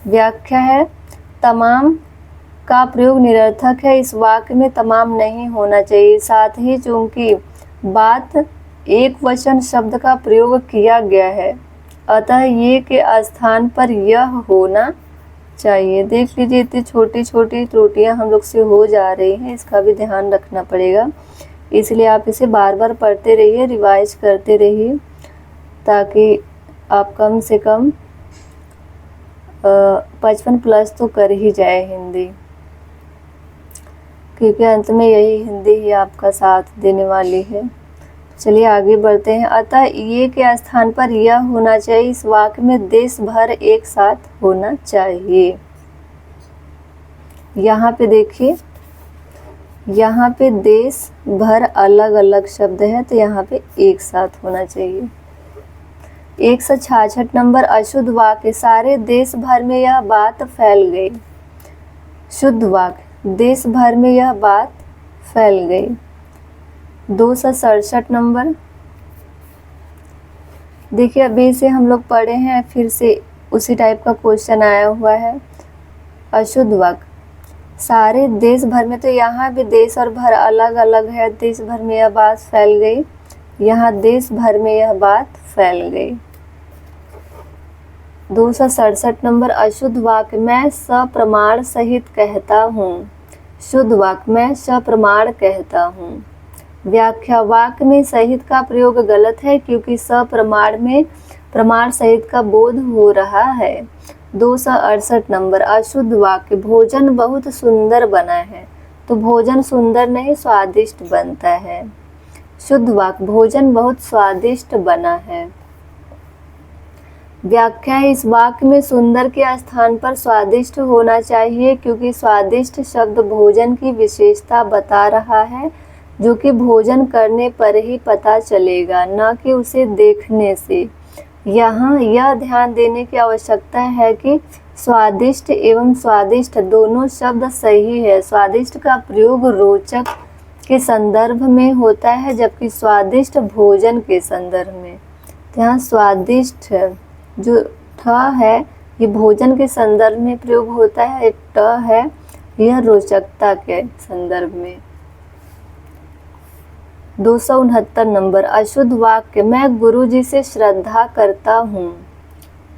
व्याख्या है, तमाम का प्रयोग निरर्थक है। इस वाक्य में तमाम नहीं होना चाहिए। साथ ही चूंकि बात एक वचन शब्द का प्रयोग किया गया है अतः ये के स्थान पर यह होना चाहिए। देख लीजिए इतनी छोटी छोटी त्रुटियां हम लोग से हो जा रही हैं, इसका भी ध्यान रखना पड़ेगा। इसलिए आप इसे बार बार पढ़ते रहिए, रिवाइज करते रहिए ताकि आप कम से कम 55 प्लस तो कर ही जाए हिंदी, क्योंकि अंत में यही हिंदी ही आपका साथ देने वाली है। चलिए आगे बढ़ते हैं। अतः ये के स्थान पर यह होना चाहिए। इस वाक्य में देश भर एक साथ होना चाहिए। यहाँ पे देखिए, यहाँ पे देश भर अलग अलग शब्द है तो यहाँ पे एक साथ होना चाहिए। 166 नंबर अशुद्ध वाक्य, सारे देश भर में यह बात फैल गई। शुद्ध वाक्य, देश भर में यह बात फैल गई। 267 नंबर, देखिए अभी से हम लोग पढ़े हैं, फिर से उसी टाइप का क्वेश्चन आया हुआ है। अशुद्ध वाक्य, सारे देश भर में, तो यहाँ भी देश और भर अलग अलग है। देश भर में यह बात फैल गई, यहाँ देश भर में यह बात फैल गई। 267 नंबर अशुद्ध वाक्य, मैं सप्रमाण सहित कहता हूँ। शुद्ध वाक्य, मैं सप्रमाण कहता हूँ। व्याख्या, वाक्य में सहित का प्रयोग गलत है क्योंकि सप्रमाण में प्रमाण सहित का बोध हो रहा है। 268 नंबर अशुद्ध वाक्य, भोजन बहुत सुंदर बना है। तो भोजन सुंदर नहीं स्वादिष्ट बनता है। शुद्ध वाक्य, भोजन बहुत स्वादिष्ट बना है। व्याख्या है, इस वाक्य में सुंदर के स्थान पर स्वादिष्ट होना चाहिए क्योंकि स्वादिष्ट शब्द भोजन की विशेषता बता रहा है जो कि भोजन करने पर ही पता चलेगा, न कि उसे देखने से। यहाँ यह ध्यान देने की आवश्यकता है कि स्वादिष्ट एवं स्वादिष्ट दोनों शब्द सही है। स्वादिष्ट का प्रयोग रोचक के संदर्भ में होता है जबकि स्वादिष्ट भोजन के संदर्भ में। तो यहाँ स्वादिष्ट जो ठ है ये भोजन के संदर्भ में प्रयोग होता है, ट है यह रोचकता के संदर्भ में। 269 नंबर, अशुद्ध वाक्य, मैं गुरुजी से श्रद्धा करता हूँ।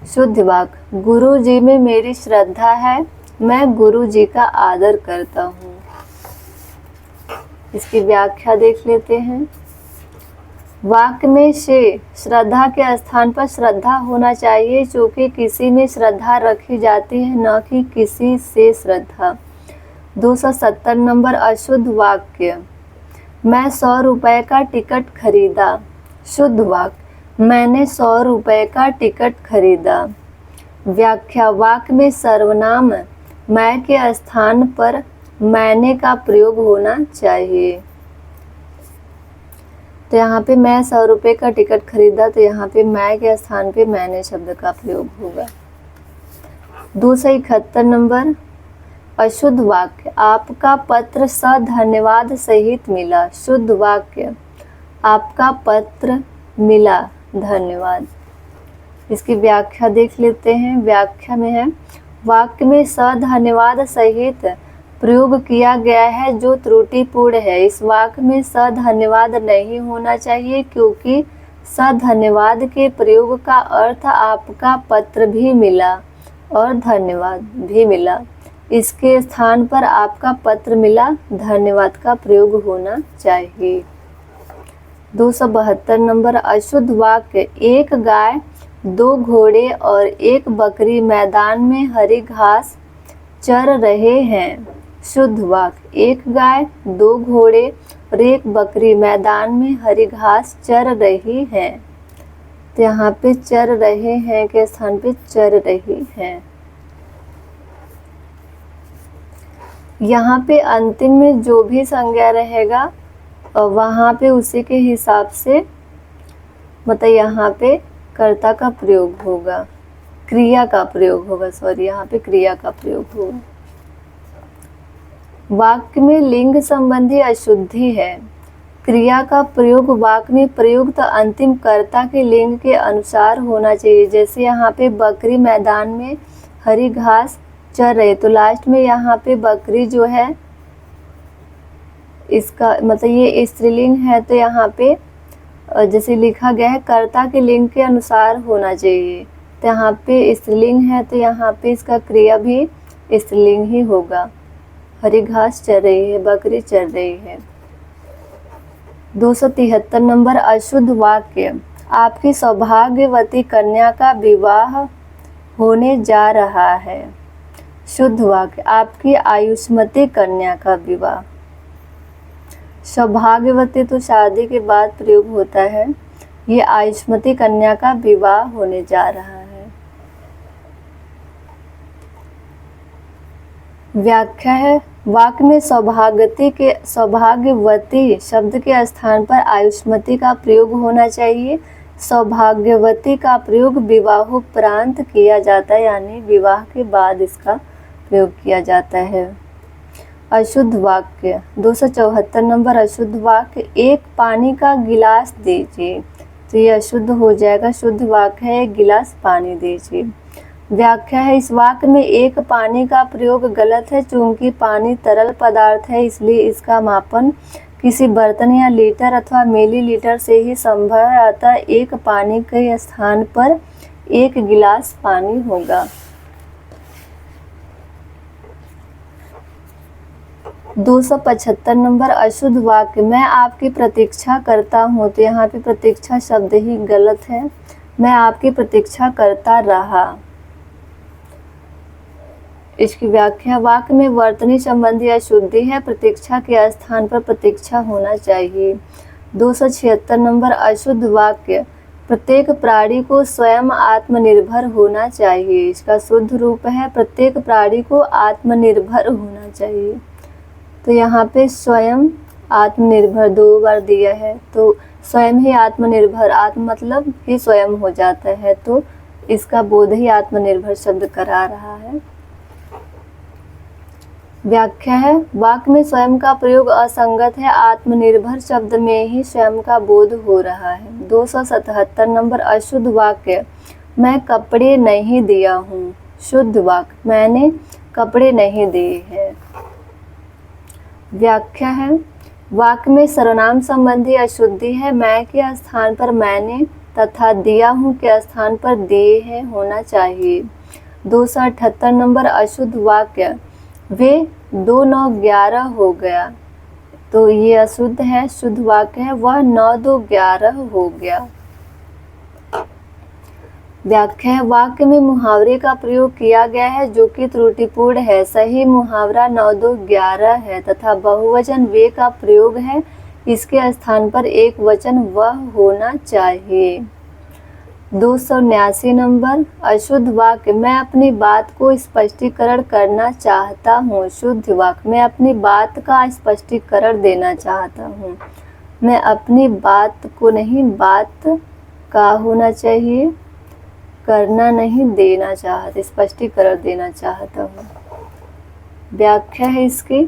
शुद्ध वाक्य, गुरुजी में मेरी श्रद्धा है, मैं गुरुजी का आदर करता हूँ। इसकी व्याख्या देख लेते हैं। वाक्य में से श्रद्धा के स्थान पर श्रद्धा होना चाहिए क्योंकि किसी में श्रद्धा रखी जाती है, न कि किसी से श्रद्धा। 270 नंबर, अशुद्ध वाक्य, मैं 100 रुपये का टिकट खरीदा। शुद्ध वाक्य, मैंने 100 रुपये का टिकट खरीदा। व्याख्या, वाक्य में सर्वनाम मैं के स्थान पर मैंने का प्रयोग होना चाहिए। तो यहाँ पे मैं 100 रुपये का टिकट खरीदा, तो यहाँ पे मैं के स्थान पे मैंने शब्द का प्रयोग होगा। 271 नंबर, अशुद्ध वाक्य, आपका पत्र धन्यवाद सहित मिला। शुद्ध वाक्य, आपका पत्र मिला, धन्यवाद। इसकी व्याख्या देख लेते हैं। व्याख्या में है, वाक्य में धन्यवाद सहित प्रयोग किया गया है जो त्रुटिपूर्ण है। इस वाक्य में धन्यवाद नहीं होना चाहिए क्योंकि धन्यवाद के प्रयोग का अर्थ आपका पत्र भी मिला और धन्यवाद भी मिला। इसके स्थान पर आपका पत्र मिला, धन्यवाद का प्रयोग होना चाहिए। 272 नंबर, अशुद्ध वाक्य, एक गाय, 2 घोड़े और 1 बकरी मैदान में हरी घास चर रहे हैं। शुद्ध वाक्य, एक गाय, 2 घोड़े और 1 बकरी मैदान में हरी घास चर रही है। तो यहाँ पे चर रहे हैं के स्थान पे चर रही हैं। यहाँ पे अंतिम में जो भी संज्ञा रहेगा वहाँ पे उसी के हिसाब से मतलब यहाँ पे कर्ता का प्रयोग होगा, क्रिया का प्रयोग होगा, यहाँ पे क्रिया का प्रयोग होगा। वाक्य में लिंग संबंधी अशुद्धि है। क्रिया का प्रयोग वाक्य में प्रयुक्त अंतिम कर्ता के लिंग के अनुसार होना चाहिए। जैसे यहाँ पे बकरी मैदान में हरी घास चर रहे, तो लास्ट में यहाँ पे बकरी जो है इसका मतलब ये स्त्रीलिंग है, तो यहाँ पे जैसे लिखा गया है कर्ता के लिंग के अनुसार होना चाहिए। तो यहाँ पे स्त्रीलिंग है तो यहाँ पे इसका क्रिया भी स्त्रीलिंग ही होगा। हरी घास चर रही है, बकरी चर रही है। 273 नंबर, अशुद्ध वाक्य, आपकी सौभाग्यवती कन्या का विवाह होने जा रहा है। शुद्ध वाक्य, आपकी आयुष्मती कन्या का विवाह। सौभाग्यवती तो शादी के बाद प्रयोग होता है, ये आयुष्मती कन्या का विवाह होने जा रहा है। व्याख्या है, वाक्य में सौभाग्यवती शब्द के स्थान पर आयुष्मती का प्रयोग होना चाहिए। सौभाग्यवती का प्रयोग विवाहोपरांत किया जाता है, यानी विवाह के बाद इसका प्रयोग किया जाता है। अशुद्ध वाक्य, 274 नंबर, अशुद्ध वाक्य, एक पानी का गिलास दीजिए। तो ये अशुद्ध हो जाएगा। शुद्ध वाक्य है, एक गिलास पानी दीजिए। व्याख्या है, इस वाक्य में एक पानी का प्रयोग गलत है क्योंकि पानी तरल पदार्थ है, इसलिए इसका मापन किसी बर्तन या लीटर अथवा मिलीलीटर से ही संभव है। अतः एक पानी के स्थान पर 1 गिलास पानी होगा। 275 नंबर, अशुद्ध वाक्य, मैं आपकी प्रतीक्षा करता हूँ। तो यहाँ पे प्रतीक्षा शब्द ही गलत है, मैं आपकी प्रतीक्षा करता रहा। इसकी व्याख्या, वाक्य में वर्तनी संबंधी अशुद्धि है, प्रतीक्षा के स्थान पर प्रतीक्षा होना चाहिए। 276 नंबर, अशुद्ध वाक्य, प्रत्येक प्राणी को स्वयं आत्मनिर्भर होना चाहिए। इसका शुद्ध रूप है प्रत्येक प्राणी को आत्मनिर्भर होना चाहिए। तो यहाँ पे स्वयं आत्मनिर्भर 2 बार दिया है, तो स्वयं ही आत्मनिर्भर, आत्म मतलब ही स्वयं हो जाता है, तो इसका बोध ही आत्मनिर्भर शब्द करा रहा है। व्याख्या है, वाक्य में स्वयं का प्रयोग असंगत है, आत्मनिर्भर शब्द में ही स्वयं का बोध हो रहा है। 277 नंबर अशुद्ध वाक्य, मैं कपड़े नहीं दिया हूँ। शुद्ध वाक्य, मैंने कपड़े नहीं दिए हैं। व्याख्या है, वाक्य में सर्वनाम संबंधी अशुद्धि है, मैं के स्थान पर मैंने तथा दिया हूँ के स्थान पर दिए हैं होना चाहिए। 278 नंबर अशुद्ध वाक्य, वे 2 9 11 हो गया। तो ये अशुद्ध है, शुद्ध वाक्य है, वह 9 2 11 हो गया। व्याख्या है, वाक्य में मुहावरे का प्रयोग किया गया है जो कि त्रुटिपूर्ण है। सही मुहावरा 9 2 11 है तथा बहुवचन वे का प्रयोग है, इसके स्थान पर एक वचन वह होना चाहिए। 279 नंबर अशुद्ध वाक्य, मैं अपनी बात को स्पष्टीकरण करना चाहता हूँ। शुद्ध वाक्य, मैं अपनी बात का स्पष्टीकरण देना चाहता हूँ। मैं अपनी बात को नहीं, बात का होना चाहिए, करना नहीं, देना चाहता, स्पष्टीकरण देना चाहता हूँ। व्याख्या है इसकी,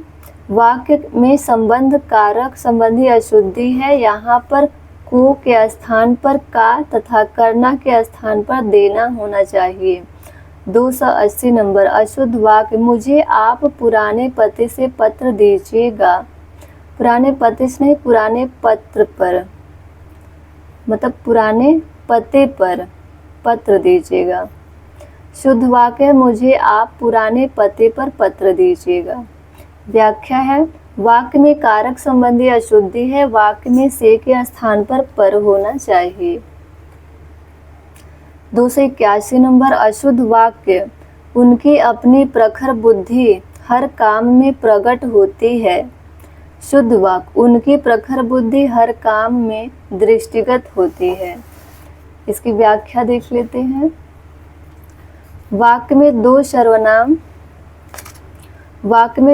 वाक्य में संबंध कारक संबंधी अशुद्धि है। यहाँ पर को के स्थान पर का तथा करना के स्थान पर देना होना चाहिए। 280 नंबर अशुद्ध वाक्य, मुझे आप पुराने पते से पत्र दीजिएगा। पुराने पते से नहीं, पुराने पत्र पर, मतलब पुराने पते पर पत्र दीजिएगा। शुद्ध वाक्य है, मुझे आप पुराने पते पर पत्र दीजिएगा। व्याख्या है, वाक्य में कारक संबंधी अशुद्धि है, वाक्य में से के स्थान पर होना चाहिए। 281 नंबर अशुद्ध वाक्य, उनकी अपनी प्रखर बुद्धि हर काम में प्रकट होती है। शुद्ध वाक्य, उनकी प्रखर बुद्धि हर काम में दृष्टिगत होती है। इसकी व्याख्या देख लेते हैं। वाक्य में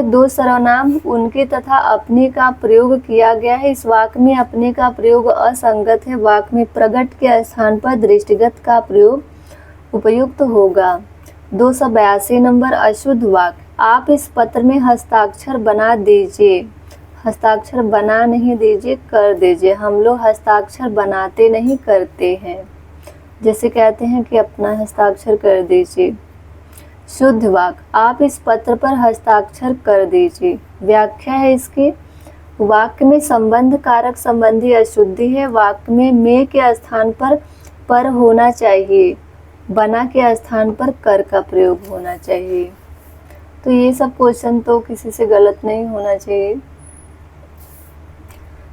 दो सर्वनाम उनके तथा अपने का प्रयोग किया गया है। इस वाक्य में अपने का प्रयोग असंगत है। वाक्य में प्रगट के स्थान पर दृष्टिगत का प्रयोग उपयुक्त होगा। 282 नंबर अशुद्ध वाक्य, आप इस पत्र में हस्ताक्षर बना दीजिए। हस्ताक्षर बना नहीं दीजिए, कर दीजिए। हम लोग हस्ताक्षर बनाते नहीं, करते हैं। जैसे कहते हैं कि अपना हस्ताक्षर कर दीजिए। शुद्ध वाक्य, आप इस पत्र पर हस्ताक्षर कर दीजिए। व्याख्या है इसकी, वाक्य में संबंध कारक संबंधी अशुद्धि है। वाक्य में के स्थान पर होना चाहिए, बना के स्थान पर कर का प्रयोग होना चाहिए। तो ये सब क्वेश्चन तो किसी से गलत नहीं होना चाहिए।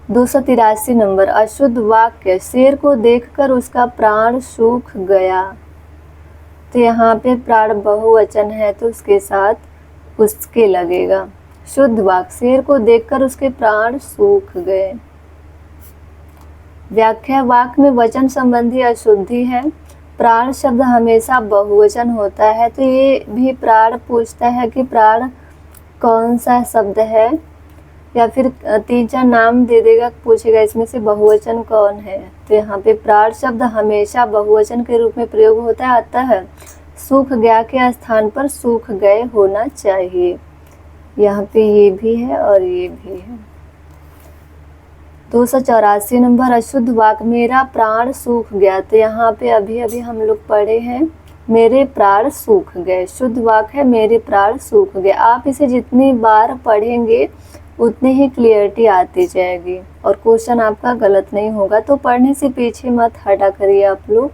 283 नंबर अशुद्ध वाक्य, शेर को देखकर उसका प्राण सूख गया। तो यहाँ पे प्राण बहुवचन है तो उसके साथ उसके लगेगा। शुद्ध वाक्य, शेर को देखकर उसके प्राण सूख गए। व्याख्या, वाक्य में वचन संबंधी अशुद्धि है। प्राण शब्द हमेशा बहुवचन होता है, तो ये भी प्राण पूछता है कि प्राण कौन सा शब्द है, या फिर 3-4 नाम दे देगा, पूछेगा इसमें से बहुवचन कौन है। तो यहाँ पे प्राण शब्द हमेशा बहुवचन के रूप में प्रयोग होता है, अतः सूख गया के स्थान पर सूख गए होना चाहिए। यहाँ पे ये भी है और ये भी है। 284 नंबर अशुद्ध वाक्य, मेरा प्राण सूख गया। तो यहाँ पे अभी हम लोग पढ़े हैं मेरे प्राण सूख गए। शुद्ध वाक्य है मेरे प्राण सूख गए। आप इसे जितनी बार पढ़ेंगे उतनी ही क्लियरिटी आती जाएगी और क्वेश्चन आपका गलत नहीं होगा। तो पढ़ने से पीछे मत हटा करिए आप लोग।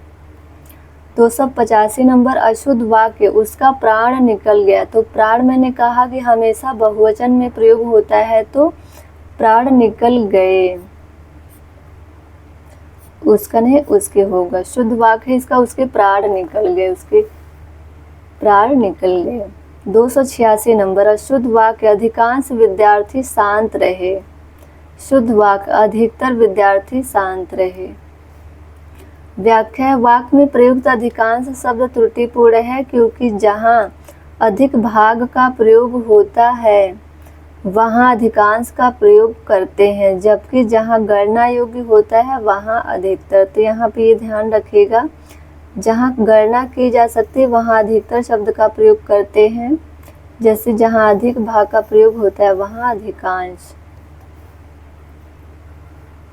285 नंबर अशुद्ध वाक्य, उसका प्राण निकल गया। तो प्राण मैंने कहा कि हमेशा बहुवचन में प्रयोग होता है, तो प्राण निकल गए, उसका नहीं उसके होगा। शुद्ध वाक्य है इसका, उसके प्राण निकल गए, उसके प्राण निकल गए। 286 नंबर अशुद्ध वाक्य, अधिकांश विद्यार्थी शांत रहे। शुद्ध वाक्य, अधिकतर विद्यार्थी शांत रहे। व्याख्या, वाक्य में प्रयुक्त अधिकांश शब्द त्रुटिपूर्ण है क्योंकि जहाँ अधिक भाग का प्रयोग होता है वहाँ अधिकांश का प्रयोग करते हैं, जबकि जहाँ गणना योग्य होता है वहाँ अधिकतर। तो यहाँ पे ये ध्यान रखिएगा, जहाँ गणना की जा सकती है वहाँ अधिकतर शब्द का प्रयोग करते हैं, जैसे जहाँ अधिक भाग का प्रयोग होता है वहाँ अधिकांश।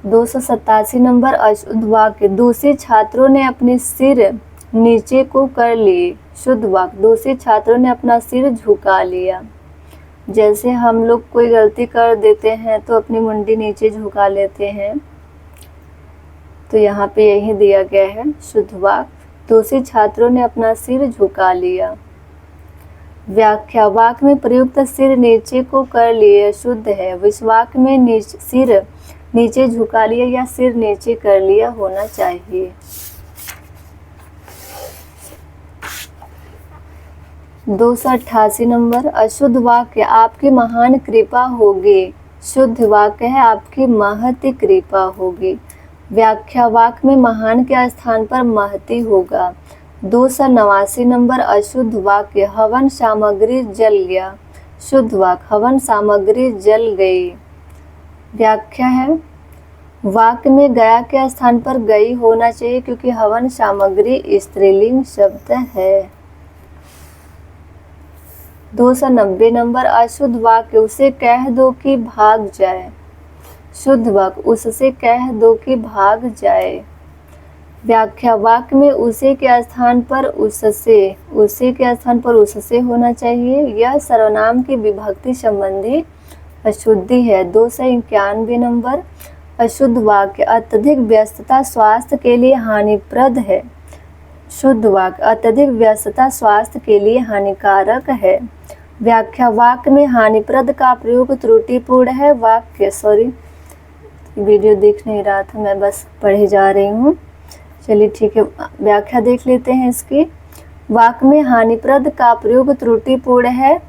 287 नंबर अशुद्ध वाक्य, दूसरे छात्रों ने अपने सिर नीचे को कर लिए। शुद्ध वाक्य, दूसरे छात्रों ने अपना सिर झुका लिया। जैसे हम लोग कोई गलती कर देते हैं तो अपनी मुंडी नीचे झुका लेते हैं, तो यहाँ पे यही दिया गया है शुद्ध वाक्य, दूसरे छात्रों ने अपना सिर झुका लिया। व्याख्या, वाक्य में प्रयुक्त सिर नीचे को कर लिए शुद्ध है। इस वाक्य में सिर नीचे झुका लिया या सिर नीचे कर लिया होना चाहिए। 288 नंबर अशुद्ध वाक्य, आपकी महान कृपा होगी। शुद्ध वाक्य है आपकी महती कृपा होगी। व्याख्या, वाक्य में महान के स्थान पर महती होगा। 289 नंबर अशुद्ध वाक्य, हवन सामग्री जल गया। शुद्ध वाक्य, हवन सामग्री जल गई। व्याख्या है, वाक्य में गया के स्थान पर गई होना चाहिए क्योंकि हवन सामग्री स्त्रीलिंग शब्द है। 290 नंबर अशुद्ध वाक्य, उसे कह दो कि भाग जाए। शुद्ध वाक्य, उससे कह दो कि भाग जाए। व्याख्या, वाक्य में उसे के स्थान पर उससे होना चाहिए। यह सर्वनाम की विभक्ति संबंधी अशुद्धि है। 291 नंबर अशुद्ध वाक्य, अत्यधिक व्यस्तता स्वास्थ्य के लिए हानिप्रद है। शुद्ध वाक्य, अत्यधिक व्यस्तता स्वास्थ्य के लिए हानिकारक है। व्याख्या, वाक्य में हानिप्रद का प्रयोग त्रुटिपूर्ण है। वीडियो देख नहीं रहा था, मैं बस पढ़े जा रही हूँ। चलिए ठीक है, व्याख्या देख लेते हैं इसकी। वाक्य में हानिप्रद का प्रयोग त्रुटिपूर्ण है।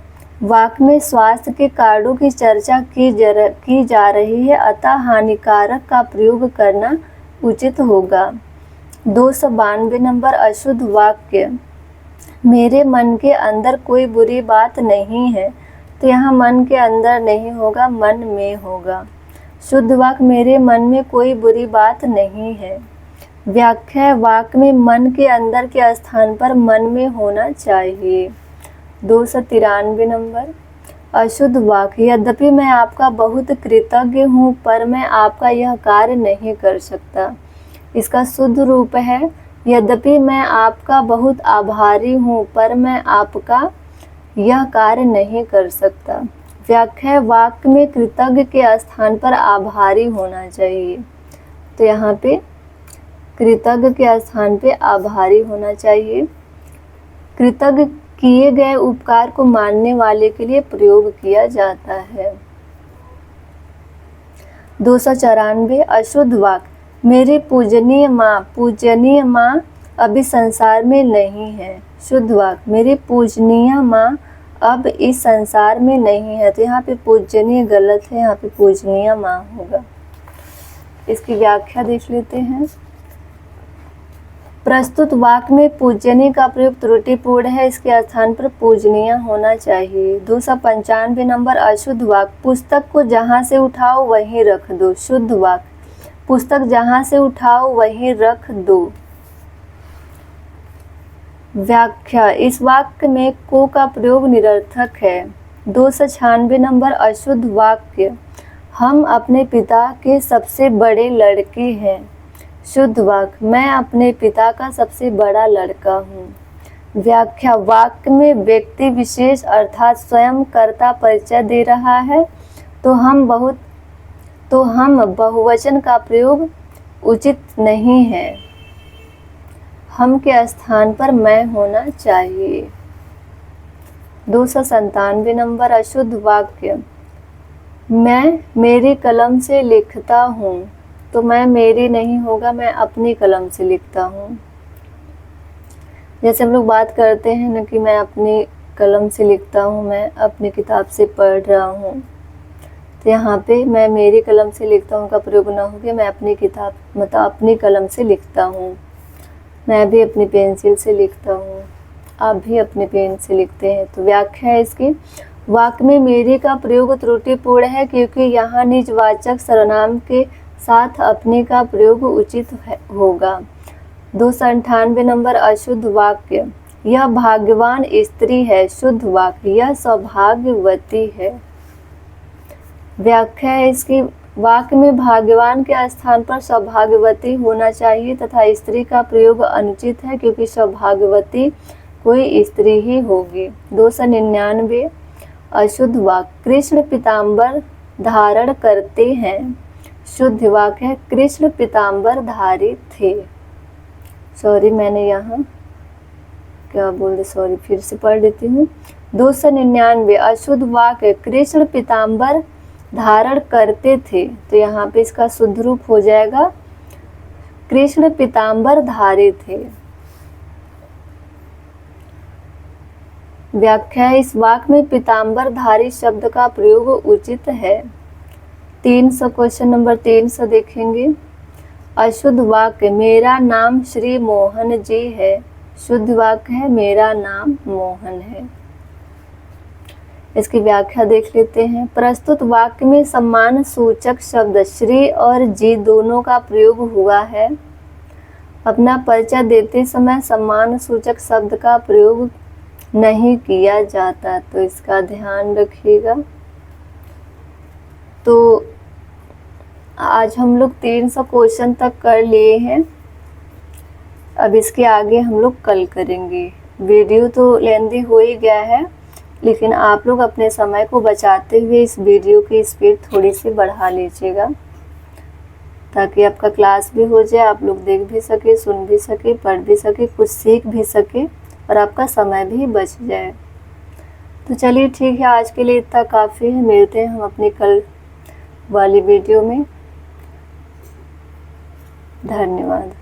वाक्य में स्वास्थ्य के कारणों की चर्चा की जा रही है, अतः हानिकारक का प्रयोग करना उचित होगा। 292 नंबर अशुद्ध वाक्य, मेरे मन के अंदर कोई बुरी बात नहीं है। तो यहाँ मन के अंदर नहीं होगा, मन में होगा। शुद्ध वाक्य, मेरे मन में कोई बुरी बात नहीं है। व्याख्या, वाक्य में मन के अंदर के स्थान पर मन में होना चाहिए। 293 नंबर अशुद्ध वाक्य, यद्यपि मैं आपका बहुत कृतज्ञ हूँ पर मैं आपका यह कार्य नहीं कर सकता। इसका शुद्ध रूप है, यद्यपि मैं आपका बहुत आभारी हूँ पर मैं आपका यह कार्य नहीं कर सकता। व्याख्या, वाक्य में कृतज्ञ के स्थान पर आभारी होना चाहिए। तो यहाँ पे कृतज्ञ के स्थान पे आभारी होना चाहिए। कृतज्ञ किए गए उपकार को मानने वाले के लिए प्रयोग किया जाता है। 294 अशुद्ध वाक्य, मेरी पूजनीय माँ अभी संसार में नहीं है। शुद्ध वाक्य, मेरी पूजनीय माँ अब इस संसार में नहीं है। तो यहाँ पे पूजनीय गलत है, यहाँ पे पूजनीय माँ होगा। इसकी व्याख्या देख लेते हैं। प्रस्तुत वाक्य में पूजनीय का प्रयोग त्रुटिपूर्ण है, इसके स्थान पर पूजनीय होना चाहिए। 295 नंबर अशुद्ध वाक्य, पुस्तक को जहाँ से उठाओ वहीं रख दो। शुद्ध वाक्य, पुस्तक जहाँ से उठाओ वहीं रख दो। व्याख्या, इस वाक्य में को का प्रयोग निरर्थक है। 296 नंबर अशुद्ध वाक्य, हम अपने पिता के सबसे बड़े लड़के हैं। शुद्ध वाक्य, मैं अपने पिता का सबसे बड़ा लड़का हूँ। व्याख्या, वाक्य में व्यक्ति विशेष अर्थात स्वयं कर्ता परिचय दे रहा है तो हम बहुवचन का प्रयोग उचित नहीं है। हम के स्थान पर मैं होना चाहिए। 297 नंबर अशुद्ध वाक्य, मैं मेरी कलम से लिखता हूँ। तो मैं मेरी नहीं होगा, मैं अपनी कलम से लिखता हूँ। जैसे हम लोग बात करते हैं ना कि मैं अपनी कलम से लिखता हूँ, मैं अपनी किताब से पढ़ रहा हूँ। तो यहाँ पे मैं मेरी कलम से लिखता हूँ का प्रयोग ना हो कि मैं अपनी किताब अपनी कलम से लिखता हूँ। मैं भी अपनी पेंसिल से लिखता हूँ, आप भी अपने पेन से लिखते हैं। तो व्याख्या है इसकी, वाक्य में मेरे का प्रयोग त्रुटिपूर्ण है क्योंकि यहाँ निजवाचक सर्वनाम के साथ अपने का प्रयोग उचित होगा। 298 नंबर, अशुद्ध वाक्य, यह भाग्यवान स्त्री है। शुद्ध वाक्य, यह सौभाग्यवती है। व्याख्या है इसकी, वाक्य में भाग्यवान के स्थान पर सौभाग्यवती होना चाहिए तथा स्त्री का प्रयोग अनुचित है क्योंकि सौभाग्यवती कोई स्त्री ही होगी। 299, अशुद्ध वाक्य, कृष्ण पीताम्बर धारण करते हैं। शुद्ध वाक्य है, कृष्ण पीताम्बर धारी थे। सॉरी, मैंने यहाँ क्या बोल दे, सॉरी, फिर से पढ़ लेती हूँ। 299, अशुद्ध वाक्य, कृष्ण पीताम्बर धारण करते थे। तो यहाँ पे इसका शुद्ध रूप हो जाएगा, कृष्ण पीताम्बर धारे थे। व्याख्या, इस वाक्य में पीताम्बर धारी शब्द का प्रयोग उचित है। 300 क्वेश्चन नंबर 300 देखेंगे। अशुद्ध वाक्य, मेरा नाम श्री मोहन जी है। शुद्ध वाक्य है, मेरा नाम मोहन है। इसकी व्याख्या देख लेते हैं। प्रस्तुत वाक्य में सम्मान सूचक शब्द श्री और जी दोनों का प्रयोग हुआ है। अपना परिचय देते समय सम्मान सूचक शब्द का प्रयोग नहीं किया जाता, तो इसका ध्यान रखिएगा। तो आज हम लोग 300 क्वेश्चन तक कर लिए हैं। अब इसके आगे हम लोग कल करेंगे। वीडियो तो लेंदी हो ही गया है, लेकिन आप लोग अपने समय को बचाते हुए इस वीडियो की स्पीड थोड़ी सी बढ़ा लीजिएगा ताकि आपका क्लास भी हो जाए, आप लोग देख भी सके, सुन भी सके, पढ़ भी सके, कुछ सीख भी सके और आपका समय भी बच जाए। तो चलिए ठीक है, आज के लिए इतना काफ़ी है। मिलते हैं हम अपनी कल वाली वीडियो में। धन्यवाद।